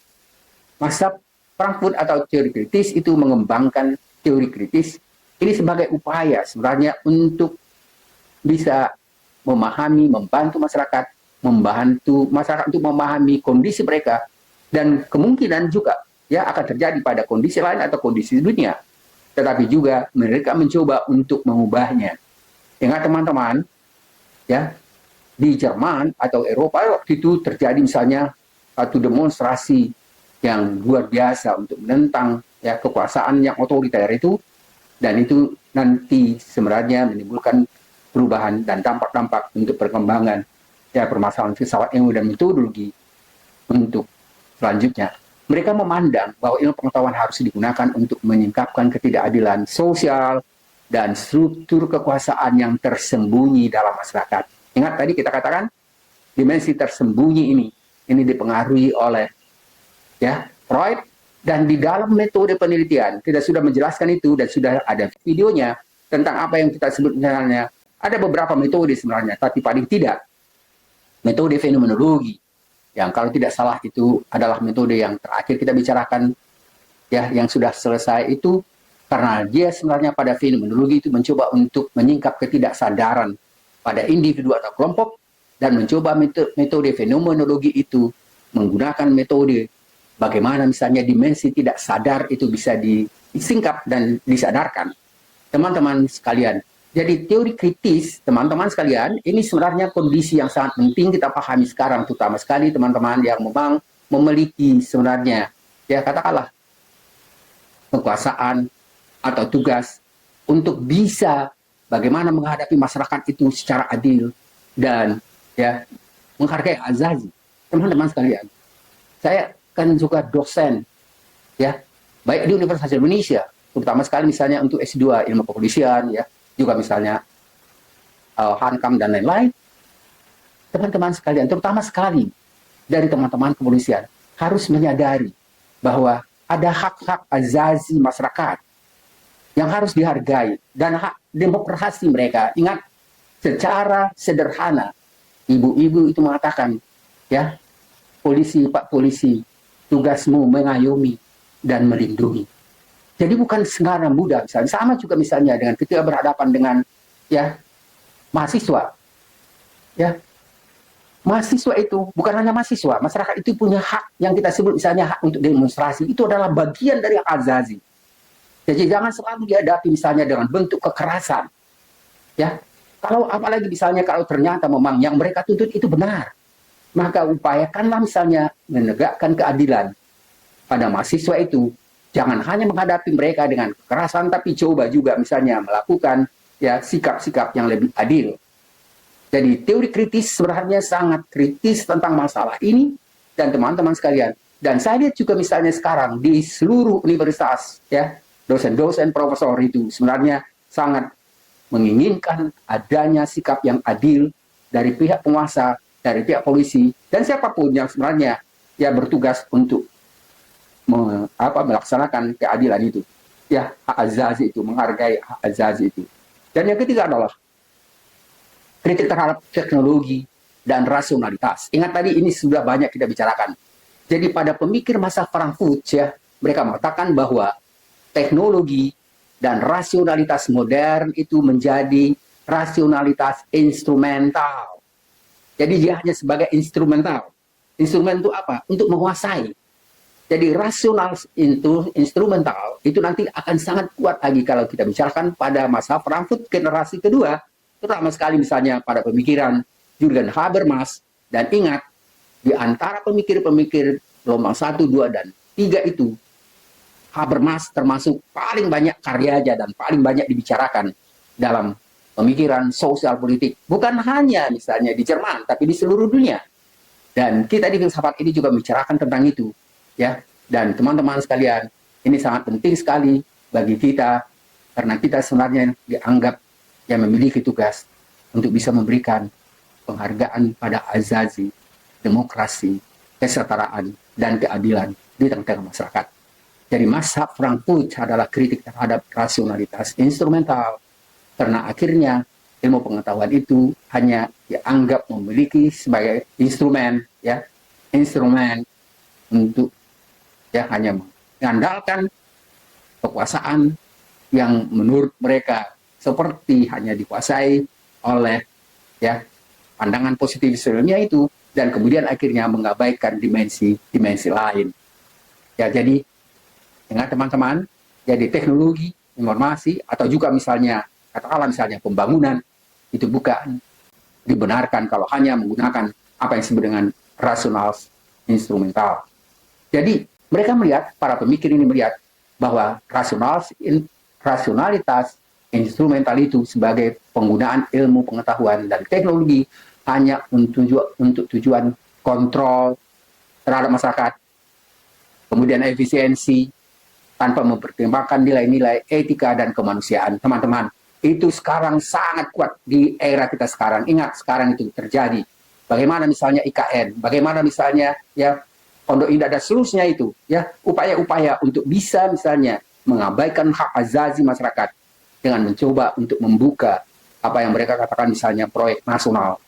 masa Frankfurt atau teori kritis itu mengembangkan teori kritis ini sebagai upaya sebenarnya untuk bisa membantu masyarakat untuk memahami kondisi mereka, dan kemungkinan juga ya akan terjadi pada kondisi lain atau kondisi dunia. Tetapi juga mereka mencoba untuk mengubahnya. Ingat teman-teman, ya, di Jerman atau Eropa waktu itu terjadi misalnya satu demonstrasi yang luar biasa untuk menentang ya kekuasaan yang otoriter itu, dan itu nanti sebenarnya menimbulkan perubahan dan dampak-dampak untuk perkembangan ya permasalahan filsafat ilmu dan metodologi untuk selanjutnya. Mereka memandang bahwa ilmu pengetahuan harus digunakan untuk menyingkapkan ketidakadilan sosial dan struktur kekuasaan yang tersembunyi dalam masyarakat. Ingat tadi kita katakan dimensi tersembunyi ini dipengaruhi oleh ya Freud, dan di dalam metode penelitian kita sudah menjelaskan itu dan sudah ada videonya tentang apa yang kita sebut misalnya ada beberapa metode sebenarnya, tapi paling tidak metode fenomenologi yang kalau tidak salah itu adalah metode yang terakhir kita bicarakan ya, yang sudah selesai itu, karena dia sebenarnya pada fenomenologi itu mencoba untuk menyingkap ketidaksadaran pada individu atau kelompok, dan mencoba metode fenomenologi itu menggunakan metode bagaimana misalnya dimensi tidak sadar itu bisa disingkap dan disadarkan. Teman-teman sekalian, jadi teori kritis, teman-teman sekalian, ini sebenarnya kondisi yang sangat penting kita pahami sekarang, terutama sekali teman-teman yang memang memiliki sebenarnya, ya katakanlah, kekuasaan atau tugas untuk bisa bagaimana menghadapi masyarakat itu secara adil dan ya menghargai asasi. Teman-teman sekalian, saya kan juga dosen, ya, baik di Universitas Indonesia, terutama sekali misalnya untuk S2 ilmu kepolisian, ya, juga misalnya Hankam dan lain-lain. Teman-teman sekalian, terutama sekali dari teman-teman kepolisian harus menyadari bahwa ada hak-hak asasi masyarakat yang harus dihargai dan hak demokrasi mereka. Ingat, secara sederhana ibu-ibu itu mengatakan, ya, polisi, Pak Polisi, tugasmu mengayomi dan melindungi. Jadi bukan sekarang mudah, misalnya sama juga misalnya dengan ketika berhadapan dengan ya mahasiswa, ya mahasiswa itu bukan hanya mahasiswa, masyarakat itu punya hak yang kita sebut misalnya hak untuk demonstrasi, itu adalah bagian dari hak azazi. Jadi jangan selalu dihadapi misalnya dengan bentuk kekerasan, ya. Kalau apalagi misalnya kalau ternyata memang yang mereka tuntut itu benar, maka upayakanlah misalnya menegakkan keadilan pada mahasiswa itu. Jangan hanya menghadapi mereka dengan kekerasan, tapi coba juga misalnya melakukan ya sikap-sikap yang lebih adil. Jadi teori kritis sebenarnya sangat kritis tentang masalah ini dan teman-teman sekalian. Dan saya lihat juga misalnya sekarang di seluruh universitas, ya dosen-dosen profesor itu sebenarnya sangat menginginkan adanya sikap yang adil dari pihak penguasa, dari pihak polisi, dan siapapun yang sebenarnya ya bertugas untuk melaksanakan keadilan itu. Ya, hak azazi itu, menghargai hak azazi itu. Dan yang ketiga adalah kritik terhadap teknologi dan rasionalitas. Ingat tadi ini sudah banyak kita bicarakan. Jadi pada pemikir masa Frankfurt ya, mereka mengatakan bahwa teknologi dan rasionalitas modern itu menjadi rasionalitas instrumental. Jadi dia hanya sebagai instrumental. Instrumen itu apa? Untuk menguasai. Jadi rasional itu instrumental itu nanti akan sangat kuat lagi kalau kita bicarakan pada masa Frankfurt generasi kedua, terutama sekali misalnya pada pemikiran Jürgen Habermas. Dan ingat, di antara pemikir-pemikir gelombang 1, 2, dan 3 itu, Habermas termasuk paling banyak karyanya dan paling banyak dibicarakan dalam pemikiran sosial politik. Bukan hanya misalnya di Jerman, tapi di seluruh dunia. Dan kita di filsafat ini juga membicarakan tentang itu. Ya, dan teman-teman sekalian, ini sangat penting sekali bagi kita karena kita sebenarnya dianggap yang memiliki tugas untuk bisa memberikan penghargaan pada azazi, demokrasi, kesetaraan, dan keadilan di tengah-tengah masyarakat. Jadi mazhab Frankfurt adalah kritik terhadap rasionalitas instrumental karena akhirnya ilmu pengetahuan itu hanya dianggap memiliki sebagai instrumen, ya, instrumen untuk ya hanya mengandalkan kekuasaan yang menurut mereka seperti hanya dikuasai oleh ya pandangan positivismenya itu dan kemudian akhirnya mengabaikan dimensi lain. Ya jadi ingat teman-teman, jadi teknologi, informasi atau juga misalnya katakanlah misalnya pembangunan itu bukan dibenarkan kalau hanya menggunakan apa yang disebut dengan rasional instrumental. Jadi mereka melihat, para pemikir ini melihat bahwa rasionalitas instrumental itu sebagai penggunaan ilmu pengetahuan dan teknologi hanya untuk tujuan kontrol terhadap masyarakat, kemudian efisiensi, tanpa mempertimbangkan nilai-nilai etika dan kemanusiaan. Teman-teman, itu sekarang sangat kuat di era kita sekarang. Ingat, sekarang itu terjadi. Bagaimana misalnya IKN, bagaimana misalnya ya Pondok Indah dan seterusnya itu, ya upaya-upaya untuk bisa misalnya mengabaikan hak azazi masyarakat dengan mencoba untuk membuka apa yang mereka katakan misalnya proyek nasional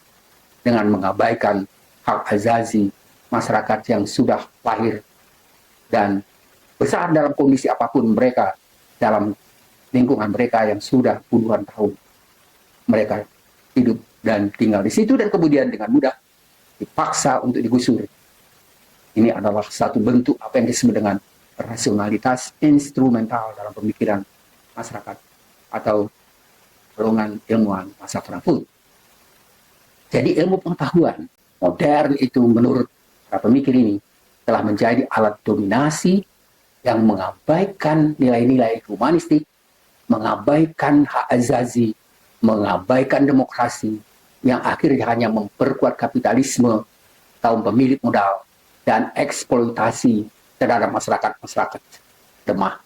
dengan mengabaikan hak azazi masyarakat yang sudah lahir dan besar dalam kondisi apapun mereka dalam lingkungan mereka yang sudah puluhan tahun mereka hidup dan tinggal di situ dan kemudian dengan mudah dipaksa untuk digusur. Ini adalah satu bentuk apa yang disebut dengan rasionalitas instrumental dalam pemikiran masyarakat atau golongan ilmuwan masa Frankfurt. Jadi ilmu pengetahuan modern itu menurut para pemikir ini telah menjadi alat dominasi yang mengabaikan nilai-nilai humanistik, mengabaikan hak azazi, mengabaikan demokrasi, yang akhirnya hanya memperkuat kapitalisme, kaum pemilik modal, dan eksploitasi terhadap masyarakat lemah.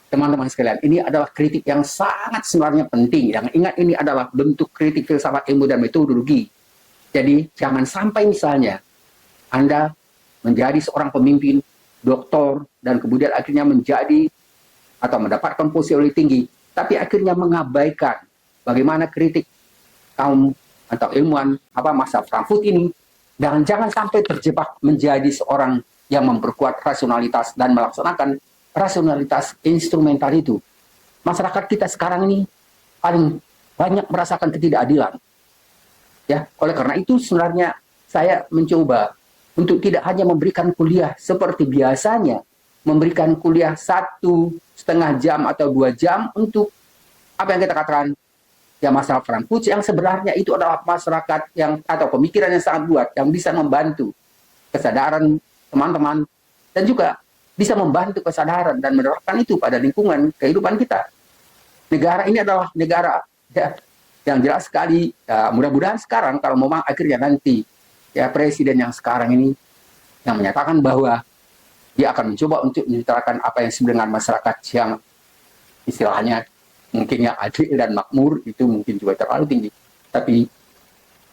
Teman-teman sekalian, ini adalah kritik yang sangat sebenarnya penting. Yang ingat ini adalah bentuk kritik filsafat ilmu dan metodologi. Jadi jangan sampai misalnya Anda menjadi seorang pemimpin, doktor, dan kemudian akhirnya menjadi atau mendapatkan posisi tinggi, tapi akhirnya mengabaikan bagaimana kritik kaum atau ilmuwan masa Frankfurt ini. Dan jangan sampai terjebak menjadi seorang yang memperkuat rasionalitas dan melaksanakan rasionalitas instrumental itu. Masyarakat kita sekarang ini paling banyak merasakan ketidakadilan. Ya, oleh karena itu sebenarnya saya mencoba untuk tidak hanya memberikan kuliah seperti biasanya, memberikan kuliah 1,5 jam atau 2 jam untuk apa yang kita katakan ya masalah Frankfurt, yang sebenarnya itu adalah masyarakat yang atau pemikiran yang sangat luas yang bisa membantu kesadaran teman-teman dan juga bisa membantu kesadaran dan menerapkan itu pada lingkungan kehidupan kita. Negara ini adalah negara ya, yang jelas sekali. Ya, mudah-mudahan sekarang kalau memang akhirnya nanti ya presiden yang sekarang ini yang menyatakan bahwa dia akan mencoba untuk menciptakan apa yang disebut dengan masyarakat yang istilahnya mungkin yang adil dan makmur, itu mungkin juga terlalu tinggi, tapi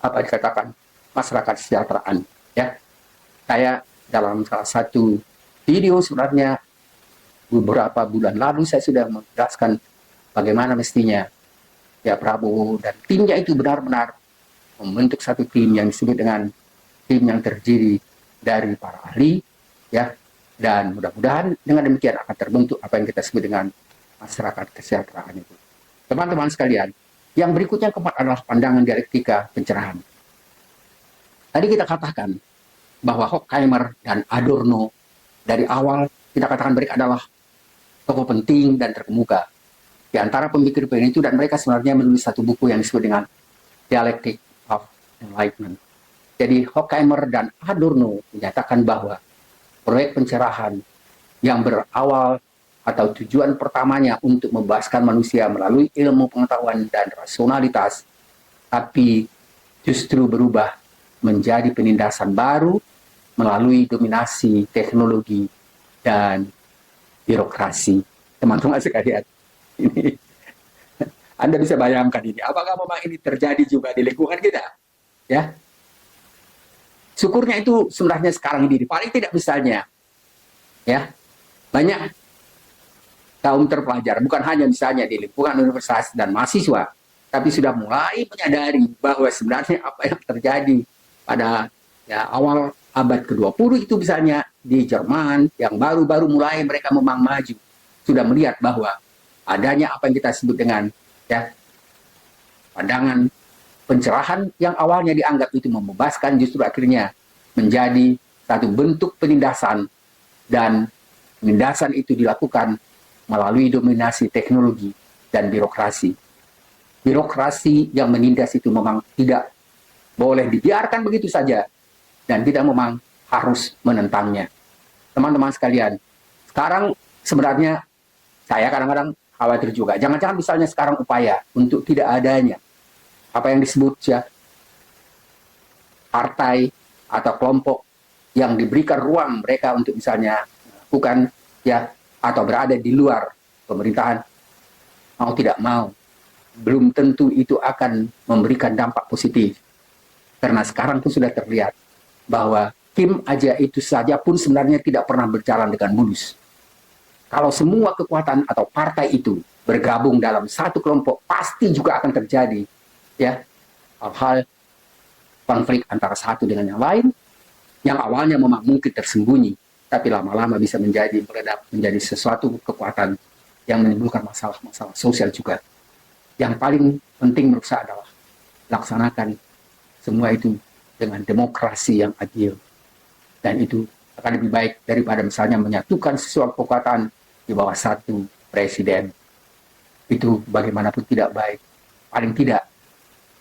apa dikatakan masyarakat kesejahteraan. Ya, saya dalam salah satu video sebenarnya beberapa bulan lalu saya sudah menjelaskan bagaimana mestinya ya Prabowo dan timnya itu benar-benar membentuk satu tim yang disebut dengan tim yang terdiri dari para ahli, ya, dan mudah-mudahan dengan demikian akan terbentuk apa yang kita sebut dengan masyarakat kesejahteraan itu. Teman-teman sekalian, yang berikutnya keempat adalah pandangan dialektika pencerahan. Tadi kita katakan bahwa Horkheimer dan Adorno dari awal kita katakan mereka adalah tokoh penting dan terkemuka di antara pemikir-pemikir itu, dan mereka sebenarnya menulis satu buku yang disebut dengan Dialectic of Enlightenment. Jadi Horkheimer dan Adorno menyatakan bahwa proyek pencerahan yang berawal atau tujuan pertamanya untuk membebaskan manusia melalui ilmu pengetahuan dan rasionalitas, tapi justru berubah menjadi penindasan baru melalui dominasi teknologi dan birokrasi. Teman-teman sekalian, ini Anda bisa bayangkan ini, apakah memang ini terjadi juga di lingkungan kita? Ya, syukurnya itu sebenarnya sekarang ini, paling tidak misalnya, ya, banyak kaum terpelajar, bukan hanya misalnya di lingkungan universitas dan mahasiswa, tapi sudah mulai menyadari bahwa sebenarnya apa yang terjadi pada ya, awal abad ke-20 itu misalnya di Jerman yang baru-baru mulai mereka memang maju, sudah melihat bahwa adanya apa yang kita sebut dengan ya pandangan pencerahan yang awalnya dianggap itu membebaskan, justru akhirnya menjadi satu bentuk penindasan, dan penindasan itu dilakukan melalui dominasi teknologi dan birokrasi. Birokrasi yang menindas itu memang tidak boleh dibiarkan begitu saja dan tidak memang harus menentangnya. Teman-teman sekalian, sekarang sebenarnya saya kadang-kadang khawatir juga, jangan-jangan misalnya sekarang upaya untuk tidak adanya apa yang disebut ya partai atau kelompok yang diberikan ruang mereka untuk misalnya bukan ya atau berada di luar pemerintahan, mau tidak mau belum tentu itu akan memberikan dampak positif, karena sekarang pun sudah terlihat bahwa Kim aja itu saja pun sebenarnya tidak pernah berjalan dengan mulus. Kalau semua kekuatan atau partai itu bergabung dalam satu kelompok, pasti juga akan terjadi ya hal-hal konflik antara satu dengan yang lain, yang awalnya memang mungkin tersembunyi, tapi lama-lama bisa menjadi meledak menjadi sesuatu kekuatan yang menimbulkan masalah-masalah sosial juga. Yang paling penting menurut saya adalah laksanakan semua itu dengan demokrasi yang adil, dan itu akan lebih baik daripada misalnya menyatukan sesuatu kekuatan di bawah satu presiden. Itu bagaimanapun tidak baik. Paling tidak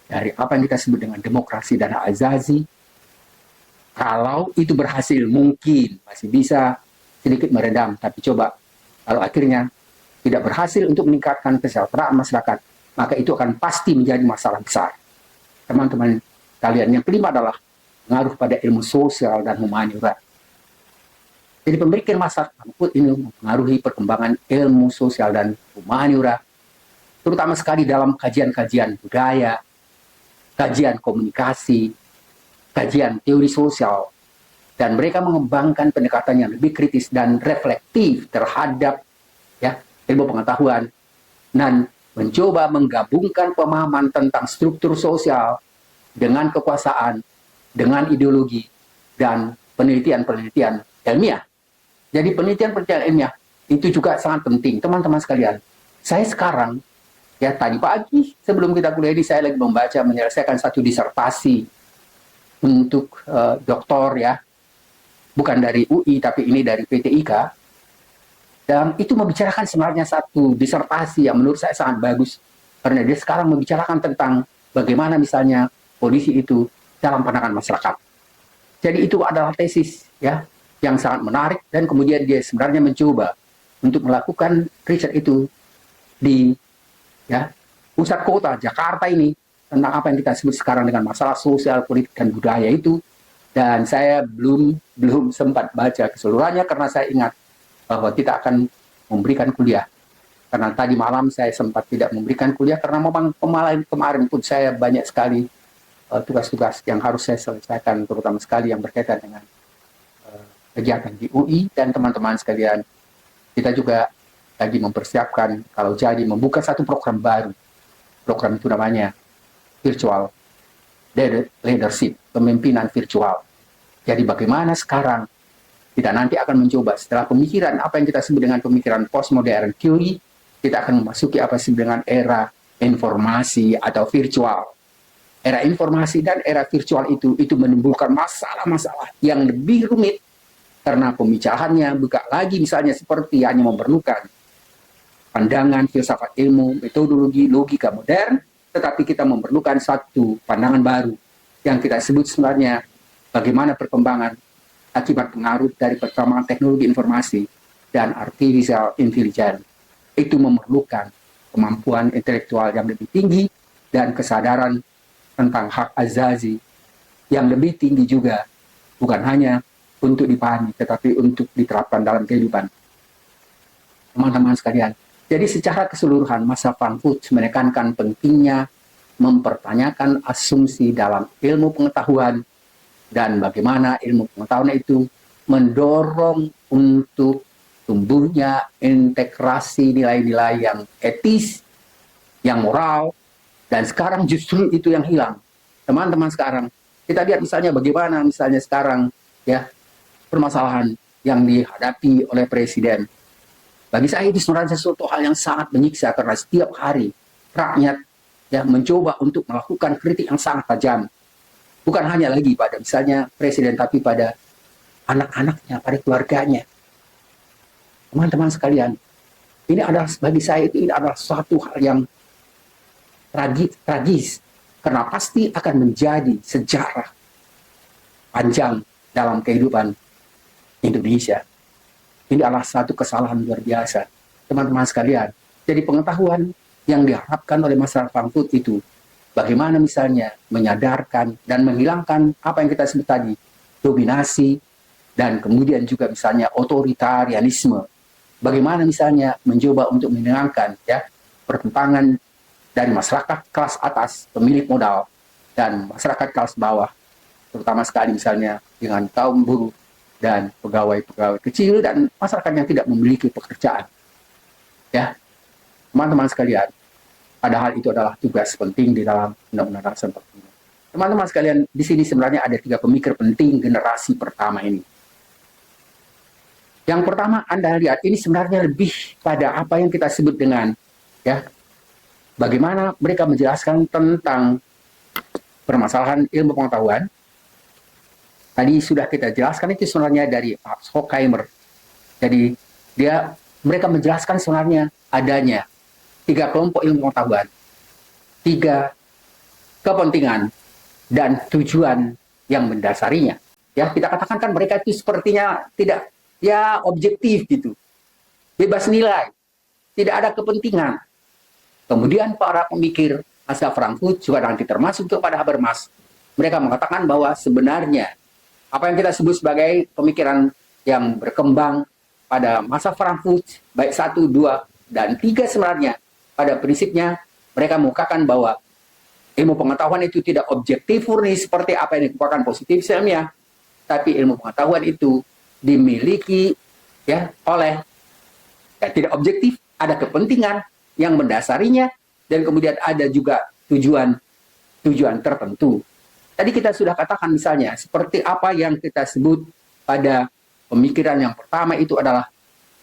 dari apa yang kita sebut dengan demokrasi dan hak azazi, kalau itu berhasil mungkin masih bisa sedikit meredam, tapi coba kalau akhirnya tidak berhasil untuk meningkatkan kesejahteraan masyarakat, maka itu akan pasti menjadi masalah besar. Teman-teman kalian, yang kelima adalah pengaruh pada ilmu sosial dan humaniora. Jadi pemikir masyarakat ini mempengaruhi perkembangan ilmu sosial dan humaniora, terutama sekali dalam kajian-kajian budaya, kajian komunikasi, kajian teori sosial, dan mereka mengembangkan pendekatan yang lebih kritis dan reflektif terhadap ya ilmu pengetahuan, dan mencoba menggabungkan pemahaman tentang struktur sosial dengan kekuasaan, dengan ideologi, dan penelitian-penelitian ilmiah. Jadi penelitian-penelitian ilmiah itu juga sangat penting, teman-teman sekalian. Saya sekarang Ya, tadi pagi sebelum kita kuliah ini saya lagi membaca menyelesaikan satu disertasi untuk doktor ya, bukan dari UI tapi ini dari PTIK. Dan itu membicarakan sebenarnya satu disertasi yang menurut saya sangat bagus karena dia sekarang membicarakan tentang bagaimana misalnya polisi itu dalam pandangan masyarakat. Jadi itu adalah tesis ya yang sangat menarik dan kemudian dia sebenarnya mencoba untuk melakukan riset itu di ya pusat kota Jakarta ini tentang apa yang kita sebut sekarang dengan masalah sosial, politik dan budaya itu. Dan saya belum sempat baca keseluruhannya karena saya ingat bahwa kita akan memberikan kuliah. Karena tadi malam saya sempat tidak memberikan kuliah karena memang kemarin pun saya banyak sekali tugas-tugas yang harus saya selesaikan, terutama sekali yang berkaitan dengan kegiatan di UI. Dan teman-teman sekalian, kita juga lagi mempersiapkan kalau jadi membuka satu program baru. Program itu namanya Virtual Leadership, kepemimpinan virtual. Jadi bagaimana sekarang kita nanti akan mencoba setelah pemikiran apa yang kita sebut dengan pemikiran postmodern QE, kita akan memasuki apa yang disebut dengan era informasi atau virtual. Era informasi dan era virtual itu menimbulkan masalah-masalah yang lebih rumit karena pembicaranya bukan lagi misalnya seperti hanya memerlukan pandangan filsafat ilmu, metodologi, logika modern, tetapi kita memerlukan satu pandangan baru yang kita sebut sebenarnya bagaimana perkembangan akibat pengaruh dari perkembangan teknologi informasi dan artificial intelligence. Itu memerlukan kemampuan intelektual yang lebih tinggi dan kesadaran tentang hak azazi yang lebih tinggi juga, bukan hanya untuk dipahami, tetapi untuk diterapkan dalam kehidupan. Teman-teman sekalian, jadi secara keseluruhan masa Frankfurt menekankan pentingnya mempertanyakan asumsi dalam ilmu pengetahuan dan bagaimana ilmu pengetahuan itu mendorong untuk tumbuhnya integrasi nilai-nilai yang etis, yang moral, dan sekarang justru itu yang hilang. Teman-teman sekarang, kita lihat misalnya bagaimana misalnya sekarang ya permasalahan yang dihadapi oleh Presiden. Bagi saya itu sebenarnya sesuatu hal yang sangat menyiksa karena setiap hari rakyat ya mencoba untuk melakukan kritik yang sangat tajam. Bukan hanya lagi pada misalnya presiden, tapi pada anak-anaknya, pada keluarganya. Teman-teman sekalian, ini adalah bagi saya ini adalah suatu hal yang tragis karena pasti akan menjadi sejarah panjang dalam kehidupan Indonesia. Ini adalah satu kesalahan luar biasa, teman-teman sekalian. Jadi pengetahuan yang diharapkan oleh masyarakat Frankfurt itu bagaimana misalnya menyadarkan dan menghilangkan apa yang kita sebut tadi, dominasi, dan kemudian juga misalnya otoritarianisme. Bagaimana misalnya mencoba untuk menenangkan ya pertentangan dari masyarakat kelas atas, pemilik modal, dan masyarakat kelas bawah, terutama sekali misalnya dengan kaum buruh dan pegawai-pegawai kecil dan masyarakat yang tidak memiliki pekerjaan. Ya, teman-teman sekalian, padahal itu adalah tugas penting di dalam Undang-Undang Dasar 45. Teman-teman sekalian, di sini sebenarnya ada 3 pemikir penting generasi pertama ini. Yang pertama, Anda lihat ini sebenarnya lebih pada apa yang kita sebut dengan ya bagaimana mereka menjelaskan tentang permasalahan ilmu pengetahuan. Tadi sudah kita jelaskan itu sebenarnya dari Max Horkheimer. Jadi mereka menjelaskan sebenarnya adanya 3 kelompok ilmu pengetahuan, 3 kepentingan dan tujuan yang mendasarinya. Ya, kita katakan kan mereka itu sepertinya tidak ya objektif gitu, bebas nilai, tidak ada kepentingan. Kemudian para pemikir masa Frankfurt juga nanti termasuk kepada Habermas, mereka mengatakan bahwa sebenarnya apa yang kita sebut sebagai pemikiran yang berkembang pada masa Frankfurt, baik 1, 2, dan 3 sebenarnya, pada prinsipnya mereka mengungkapkan bahwa ilmu pengetahuan itu tidak objektif murni seperti apa yang dikatakan positif ilmiah, tapi ilmu pengetahuan itu dimiliki ya oleh tidak objektif, ada kepentingan yang mendasarinya, dan kemudian ada juga tujuan tertentu. Tadi kita sudah katakan misalnya, seperti apa yang kita sebut pada pemikiran yang pertama itu adalah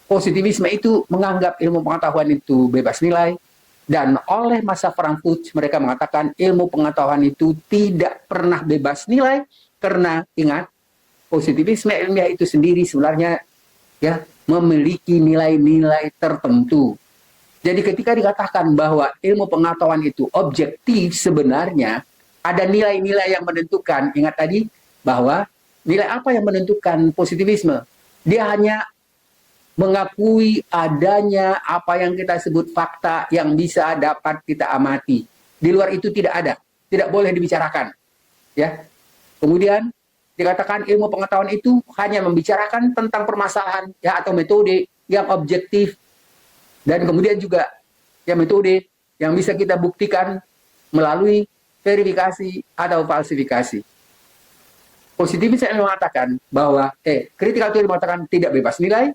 positivisme itu menganggap ilmu pengetahuan itu bebas nilai, Dan oleh masa Frankfurt mereka mengatakan ilmu pengetahuan itu tidak pernah bebas nilai, karena ingat, positivisme ilmiah itu sendiri sebenarnya ya memiliki nilai-nilai tertentu. Jadi ketika dikatakan bahwa ilmu pengetahuan itu objektif, sebenarnya ada nilai-nilai yang menentukan. Ingat tadi bahwa nilai apa yang menentukan positivisme? Dia hanya mengakui adanya apa yang kita sebut fakta yang bisa dapat kita amati. Di luar itu tidak ada, tidak boleh dibicarakan. Ya. Kemudian dikatakan ilmu pengetahuan itu hanya membicarakan tentang permasalahan ya atau metode yang objektif, dan kemudian juga ya metode yang bisa kita buktikan melalui verifikasi atau falsifikasi. Positivisme mengatakan bahwa critical theory mengatakan tidak bebas nilai,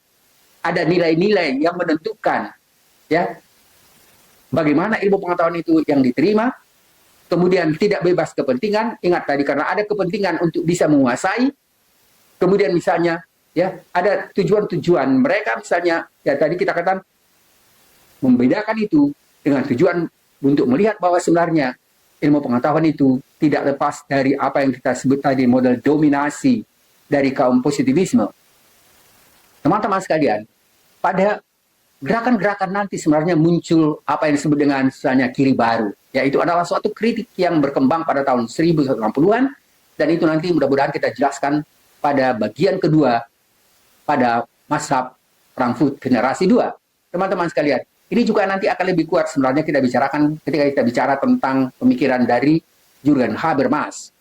ada nilai-nilai yang menentukan ya bagaimana ilmu pengetahuan itu yang diterima. Kemudian tidak bebas kepentingan, ingat tadi karena ada kepentingan untuk bisa menguasai. Kemudian misalnya ya ada tujuan-tujuan mereka, misalnya ya tadi kita katakan membedakan itu dengan tujuan untuk melihat bahwa sebenarnya ilmu pengetahuan itu tidak lepas dari apa yang kita sebut tadi model dominasi dari kaum positivisme. Teman-teman sekalian, pada gerakan-gerakan nanti sebenarnya muncul apa yang disebut dengan misalnya kiri baru, yaitu adalah suatu kritik yang berkembang pada tahun 1960-an, dan itu nanti mudah-mudahan kita jelaskan pada bagian kedua pada mazhab Frankfurt generasi 2. Teman-teman sekalian, ini juga nanti akan lebih kuat sebenarnya kita bicarakan ketika kita bicara tentang pemikiran dari Jürgen Habermas.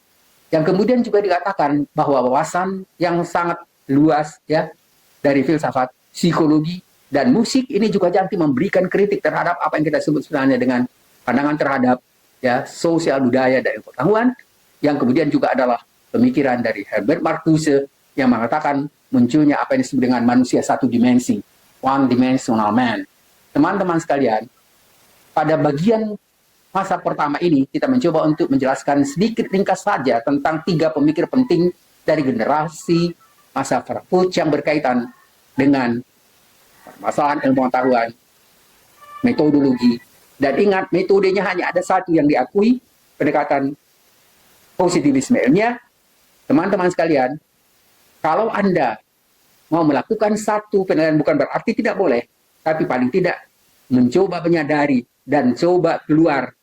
Yang kemudian juga dikatakan bahwa wawasan yang sangat luas ya dari filsafat, psikologi, dan musik ini juga nanti memberikan kritik terhadap apa yang kita sebut sebenarnya dengan pandangan terhadap ya sosial budaya dan pengetahuan, yang kemudian juga adalah pemikiran dari Herbert Marcuse yang mengatakan munculnya apa yang disebut dengan manusia satu dimensi, one dimensional man. Teman-teman sekalian, pada bagian masa pertama ini kita mencoba untuk menjelaskan sedikit ringkas saja tentang 3 pemikir penting dari generasi masa Frankfurt yang berkaitan dengan permasalahan ilmu pengetahuan, metodologi, dan ingat metodenya hanya ada satu yang diakui, pendekatan positivisme ilmiah. Teman-teman sekalian, kalau Anda mau melakukan satu penelitian bukan berarti tidak boleh, tapi paling tidak mencoba menyadari dan coba keluar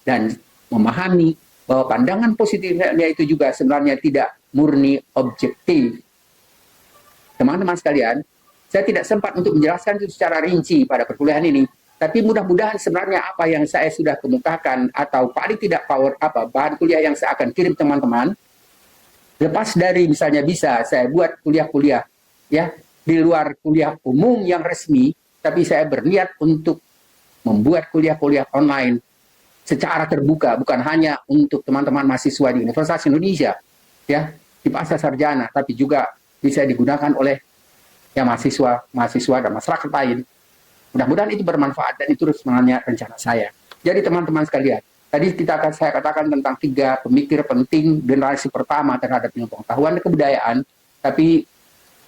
dan memahami bahwa pandangan positifnya itu juga sebenarnya tidak murni objektif. Teman-teman sekalian, saya tidak sempat untuk menjelaskan itu secara rinci pada perkuliahan ini, tapi mudah-mudahan sebenarnya apa yang saya sudah kemukakan atau paling tidak bahan kuliah yang saya akan kirim teman-teman, lepas dari misalnya bisa saya buat kuliah-kuliah ya di luar kuliah umum yang resmi, tapi saya berniat untuk membuat kuliah-kuliah online secara terbuka, bukan hanya untuk teman-teman mahasiswa di Universitas Indonesia, ya, di pasca sarjana, tapi juga bisa digunakan oleh ya mahasiswa dan masyarakat lain. Mudah-mudahan itu bermanfaat dan itu sebenarnya rencana saya. Jadi teman-teman sekalian, tadi saya katakan tentang 3 pemikir penting generasi pertama terhadap ilmu pengetahuan dan kebudayaan, tapi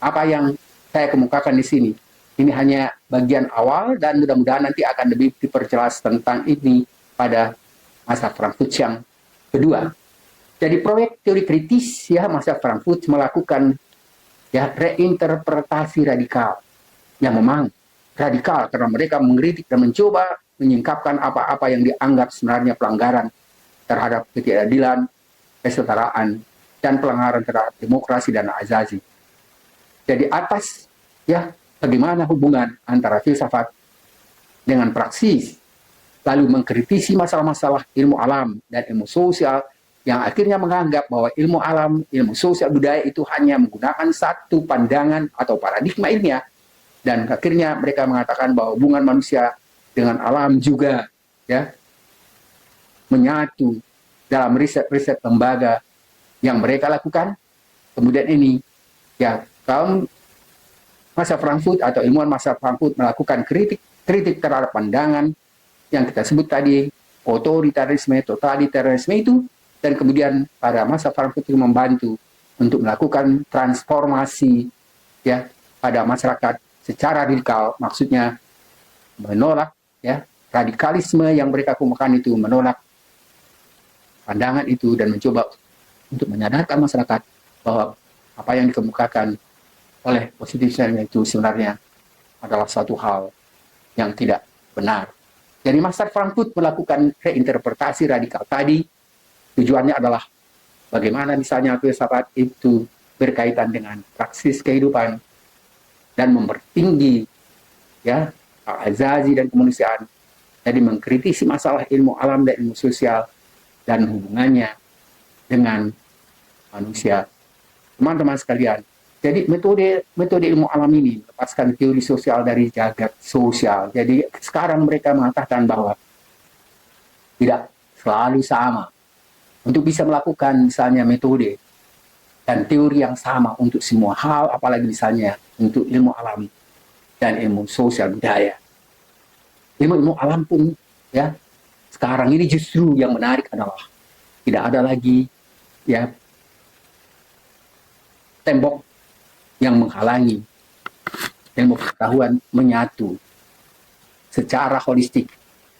apa yang saya kemukakan di sini ini hanya bagian awal, dan mudah-mudahan nanti akan lebih diperjelas tentang ini pada masa Frankfurt yang kedua. Jadi proyek teori kritis ya masa Frankfurt melakukan ya reinterpretasi radikal, yang memang radikal karena mereka mengkritik dan mencoba menyingkapkan apa-apa yang dianggap sebenarnya pelanggaran terhadap ketidakadilan, kesetaraan, dan pelanggaran terhadap demokrasi dan asasi. Jadi atas ya bagaimana hubungan antara filsafat dengan praksis, lalu mengkritisi masalah-masalah ilmu alam dan ilmu sosial, yang akhirnya menganggap bahwa ilmu alam, ilmu sosial budaya itu hanya menggunakan satu pandangan atau paradigma ilmiah, dan akhirnya mereka mengatakan bahwa hubungan manusia dengan alam juga ya menyatu dalam riset-riset lembaga yang mereka lakukan. Kemudian ini ya kaum masa Frankfurt atau ilmuwan masa Frankfurt melakukan kritik terhadap pandangan yang kita sebut tadi otoritarisme, totalitarisme itu, dan kemudian pada masa Frankfurt itu membantu untuk melakukan transformasi ya pada masyarakat secara radikal, maksudnya menolak ya radikalisme yang mereka kemukakan itu, menolak pandangan itu dan mencoba untuk menyadarkan masyarakat bahwa apa yang dikemukakan oleh positivisme itu sebenarnya adalah satu hal yang tidak benar. Jadi Master Frankfurt melakukan reinterpretasi radikal tadi, tujuannya adalah bagaimana misalnya filsafat itu berkaitan dengan praksis kehidupan dan mempertinggi ya hak-azazi dan kemanusiaan. Jadi mengkritisi masalah ilmu alam dan ilmu sosial dan hubungannya dengan manusia. Teman-teman sekalian, jadi metode ilmu alam ini melepaskan teori sosial dari jagat sosial. Jadi sekarang mereka mengatakan bahwa tidak selalu sama. Untuk bisa melakukan misalnya metode dan teori yang sama untuk semua hal, apalagi misalnya untuk ilmu alam dan ilmu sosial budaya. Ilmu alam pun ya sekarang ini justru yang menarik adalah tidak ada lagi ya tembok yang menghalangi ilmu pengetahuan menyatu secara holistik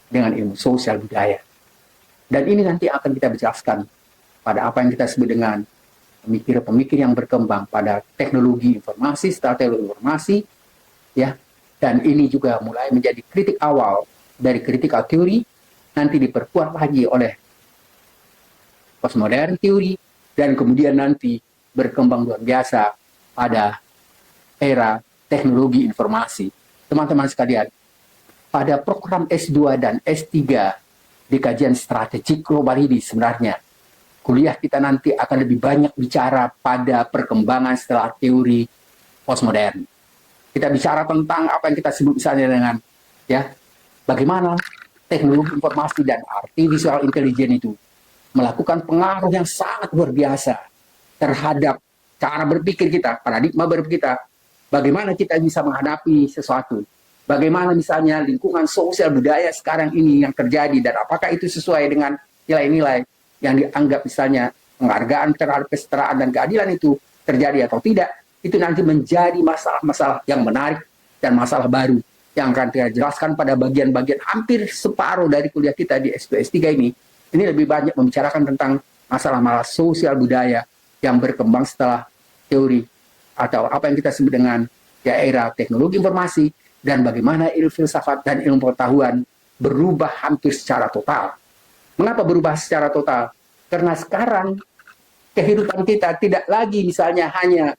dengan ilmu sosial budaya. Dan ini nanti akan kita jelaskan pada apa yang kita sebut dengan pemikir-pemikir yang berkembang pada teknologi informasi, strategi informasi, ya. Dan ini juga mulai menjadi kritik awal dari critical theory, nanti diperkuat lagi oleh postmodern theory, dan kemudian nanti berkembang luar biasa pada era teknologi informasi. Teman-teman sekalian, pada program S2 dan S3 di kajian strategik global ini sebenarnya, kuliah kita nanti akan lebih banyak bicara pada perkembangan setelah teori postmodern. Kita bicara tentang apa yang kita sebut misalnya dengan ya bagaimana teknologi informasi dan artificial intelligence itu melakukan pengaruh yang sangat luar biasa terhadap cara berpikir kita, paradigma berpikir kita, bagaimana kita bisa menghadapi sesuatu, bagaimana misalnya lingkungan sosial budaya sekarang ini yang terjadi, dan apakah itu sesuai dengan nilai-nilai yang dianggap misalnya penghargaan terhadap kesetaraan dan keadilan itu terjadi atau tidak. Itu nanti menjadi masalah-masalah yang menarik dan masalah baru yang akan kita jelaskan pada bagian-bagian hampir separuh dari kuliah kita di S2 S3 ini. Ini lebih banyak membicarakan tentang masalah-masalah sosial budaya yang berkembang setelah teori atau apa yang kita sebut dengan ya era teknologi informasi, dan bagaimana ilmu filsafat dan ilmu pengetahuan berubah hampir secara total. Mengapa berubah secara total? Karena sekarang kehidupan kita tidak lagi misalnya hanya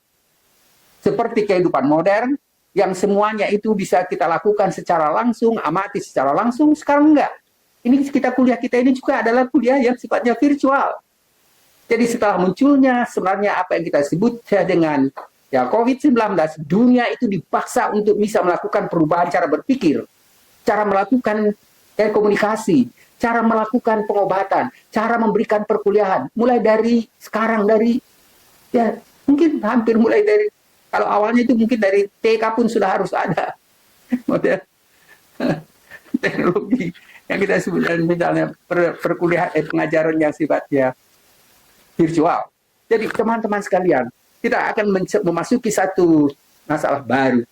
seperti kehidupan modern yang semuanya itu bisa kita lakukan secara langsung, amati secara langsung. Sekarang enggak. Ini kuliah kita ini juga adalah kuliah yang sifatnya virtual. Jadi setelah munculnya sebenarnya apa yang kita sebut dengan ya COVID-19, dunia itu dipaksa untuk bisa melakukan perubahan cara berpikir, cara melakukan komunikasi, cara melakukan pengobatan, cara memberikan perkuliahan. Mulai dari sekarang, dari ya mungkin hampir mulai dari, kalau awalnya itu mungkin dari TK pun sudah harus ada model teknologi yang kita sebut misalnya perkuliahan pengajaran yang sifatnya virtual. Jadi teman-teman sekalian, kita akan memasuki satu masalah baru.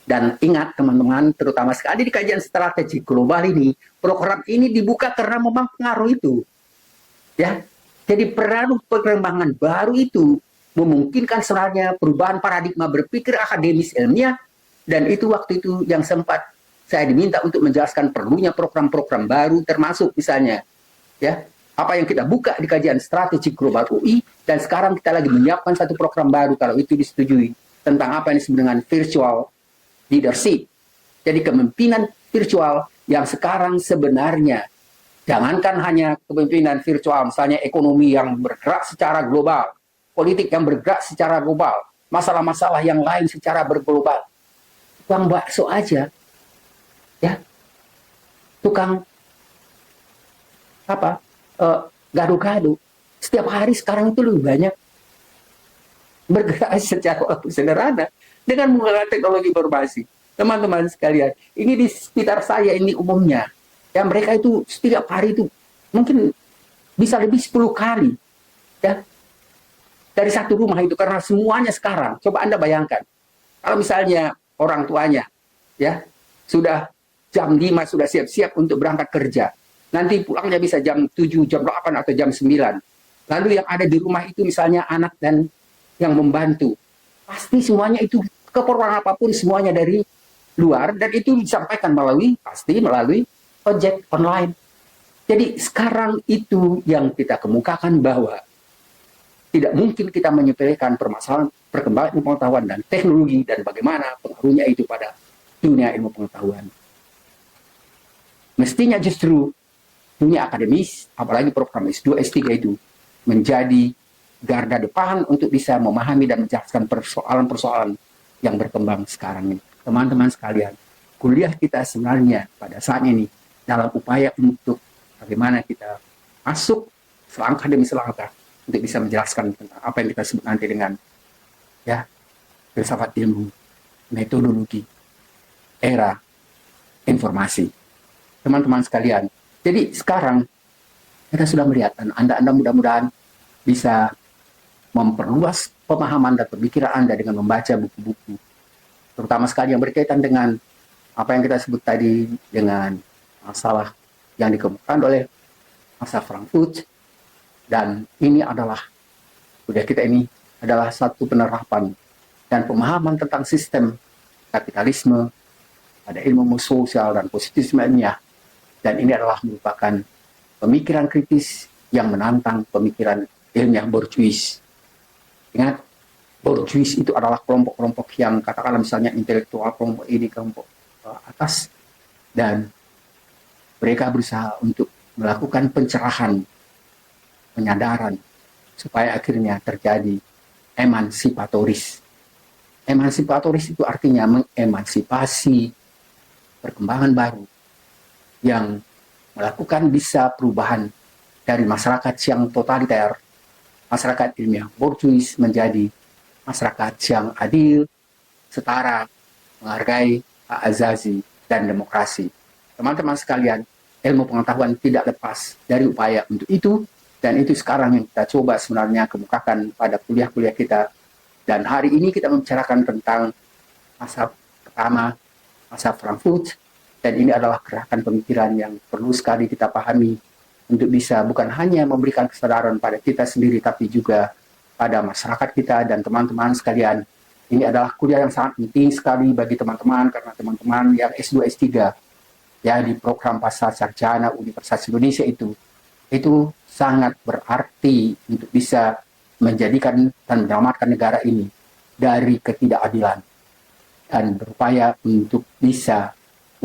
Dan ingat teman-teman, terutama sekali di kajian strategi global ini, program ini dibuka karena memang pengaruh itu. Ya, jadi pengaruh perkembangan baru itu memungkinkan sebenarnya perubahan paradigma berpikir akademis ilmiah, dan itu waktu itu yang sempat saya diminta untuk menjelaskan perlunya program-program baru, termasuk misalnya ya apa yang kita buka di kajian strategi global UI, dan sekarang kita lagi menyiapkan satu program baru kalau itu disetujui tentang apa yang disebut dengan virtual leadership. Jadi kepemimpinan virtual yang sekarang sebenarnya jangankan hanya kepemimpinan virtual, misalnya ekonomi yang bergerak secara global, politik yang bergerak secara global, masalah-masalah yang lain secara berglobal. Tukang bakso aja, ya, tukang apa? Gado-gado setiap hari sekarang itu lebih banyak bergerak secara waktu sederhana dengan menggunakan teknologi informasi. Teman-teman sekalian, ini di sekitar saya ini umumnya, ya mereka itu setiap hari itu mungkin bisa lebih 10 kali ya dari satu rumah itu, karena semuanya sekarang. Coba Anda bayangkan kalau misalnya orang tuanya ya sudah jam 5 sudah siap-siap untuk berangkat kerja. Nanti pulangnya bisa jam 7, jam 8, atau jam 9. Lalu yang ada di rumah itu misalnya anak dan yang membantu. Pasti semuanya itu, keperluan apapun semuanya dari luar, dan itu disampaikan melalui ojek online. Jadi sekarang itu yang kita kemukakan bahwa tidak mungkin kita menyepelekan permasalahan perkembangan ilmu pengetahuan dan teknologi dan bagaimana pengaruhnya itu pada dunia ilmu pengetahuan. Mestinya justru dunia akademis, apalagi program S2, S3 itu menjadi garda depan untuk bisa memahami dan menjelaskan persoalan-persoalan yang berkembang sekarang ini. Teman-teman sekalian, kuliah kita sebenarnya pada saat ini dalam upaya untuk bagaimana kita masuk selangkah demi selangkah untuk bisa menjelaskan tentang apa yang kita sebut nanti dengan filsafat ilmu, metodologi, era informasi. Teman-teman sekalian, jadi sekarang kita sudah melihat, dan Anda mudah-mudahan bisa memperluas pemahaman dan pemikiran Anda dengan membaca buku-buku, terutama sekali yang berkaitan dengan apa yang kita sebut tadi dengan masalah yang dikemukakan oleh Asaf Frankfurt. Dan ini adalah, budaya kita ini adalah satu penerapan dan pemahaman tentang sistem kapitalisme, ada ilmu sosial dan positivisme ilmiah. Dan ini adalah merupakan pemikiran kritis yang menantang pemikiran ilmiah Bourdieuis. Ingat, Bourdieuis itu adalah kelompok-kelompok yang katakanlah misalnya intelektual, kelompok ini, kelompok atas, dan mereka berusaha untuk melakukan pencerahan, penyadaran, supaya akhirnya terjadi emansipatoris. Emansipatoris itu artinya mengemansipasi perkembangan baru yang melakukan bisa perubahan dari masyarakat yang totaliter, masyarakat ilmiah Bourdieuis, menjadi masyarakat yang adil, setara, menghargai hak asasi dan demokrasi. Teman-teman sekalian, ilmu pengetahuan tidak lepas dari upaya untuk itu, dan itu sekarang yang kita coba sebenarnya kemukakan pada kuliah-kuliah kita. Dan hari ini kita membicarakan tentang Asaf pertama, Asaf Frankfurt, dan ini adalah gerakan pemikiran yang perlu sekali kita pahami untuk bisa bukan hanya memberikan kesadaran pada kita sendiri, tapi juga pada masyarakat kita dan teman-teman sekalian. Ini adalah kuliah yang sangat penting sekali bagi teman-teman, karena teman-teman yang S2, S3 ya di program pasca sarjana Universitas Indonesia itu sangat berarti untuk bisa menjadikan dan menyelamatkan negara ini dari ketidakadilan dan berupaya untuk bisa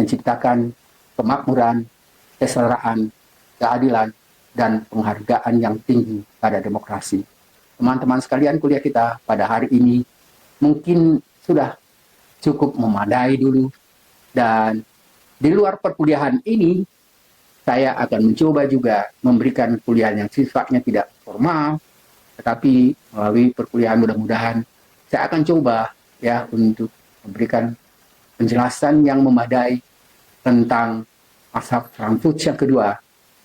menciptakan kemakmuran, kesetaraan, keadilan, dan penghargaan yang tinggi pada demokrasi. Teman-teman sekalian, kuliah kita pada hari ini mungkin sudah cukup memadai dulu, dan di luar perkuliahan ini saya akan mencoba juga memberikan kuliah yang sifatnya tidak formal, tetapi melalui perkuliahan mudah-mudahan saya akan coba ya untuk memberikan penjelasan yang memadai tentang mazhab Frankfurt yang kedua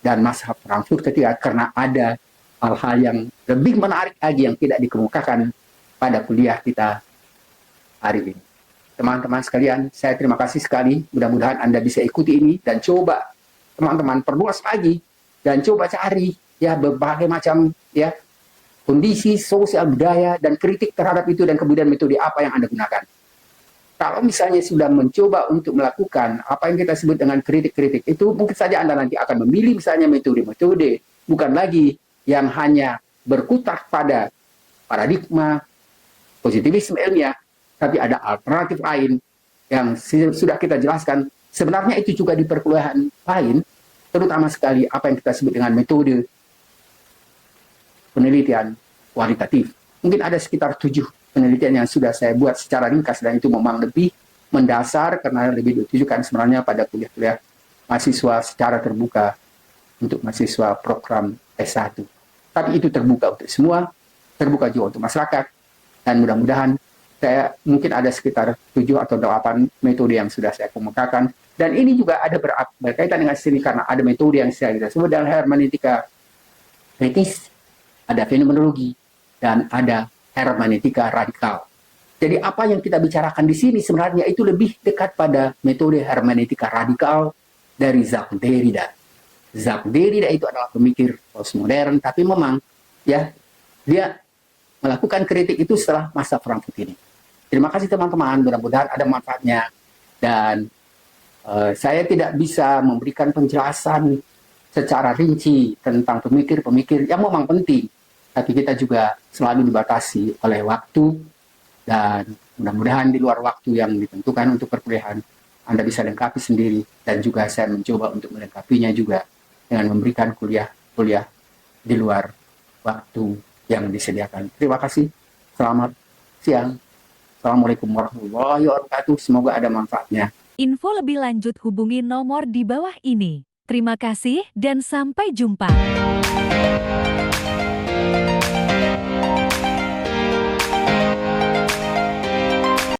dan mazhab Frankfurt ketiga, karena ada hal-hal yang lebih menarik lagi yang tidak dikemukakan pada kuliah kita hari ini. Teman-teman sekalian, saya terima kasih sekali. Mudah-mudahan Anda bisa ikuti ini dan coba teman-teman perluas lagi dan coba cari ya berbagai macam ya kondisi sosial budaya dan kritik terhadap itu, dan kemudian metode apa yang Anda gunakan. Kalau misalnya sudah mencoba untuk melakukan apa yang kita sebut dengan kritik-kritik itu, mungkin saja Anda nanti akan memilih misalnya metode-metode bukan lagi yang hanya berkutat pada paradigma positivisme ilmiah, tapi ada alternatif lain yang sudah kita jelaskan. Sebenarnya itu juga di perkuliahan lain, terutama sekali apa yang kita sebut dengan metode penelitian kualitatif. Mungkin ada sekitar 7 penelitian yang sudah saya buat secara ringkas, dan itu memang lebih mendasar karena lebih ditujukan sebenarnya pada kuliah-kuliah mahasiswa secara terbuka untuk mahasiswa program S1. Tapi itu terbuka untuk semua, terbuka juga untuk masyarakat, dan mudah-mudahan saya mungkin ada sekitar 7 atau 8 metode yang sudah saya kemukakan. Dan ini juga ada berkaitan dengan sini karena ada metode yang saya sebut dengan hermeneutika kritis, ada fenomenologi, dan ada hermeneutika radikal. Jadi apa yang kita bicarakan di sini sebenarnya itu lebih dekat pada metode hermeneutika radikal dari Jacques Derrida. Jacques Derrida itu adalah pemikir postmodern, tapi memang ya dia melakukan kritik itu setelah masa Perang Putih ini. Terima kasih teman-teman, mudah-mudahan ada manfaatnya. Dan saya tidak bisa memberikan penjelasan secara rinci tentang pemikir-pemikir yang memang penting, tapi kita juga selalu dibatasi oleh waktu, dan mudah-mudahan di luar waktu yang ditentukan untuk perkuliahan Anda bisa lengkapi sendiri, dan juga saya mencoba untuk melengkapinya juga dengan memberikan kuliah di luar waktu yang disediakan. Terima kasih. Selamat siang. Assalamualaikum warahmatullahi wabarakatuh. Semoga ada manfaatnya. Info lebih lanjut hubungi nomor di bawah ini. Terima kasih dan sampai jumpa.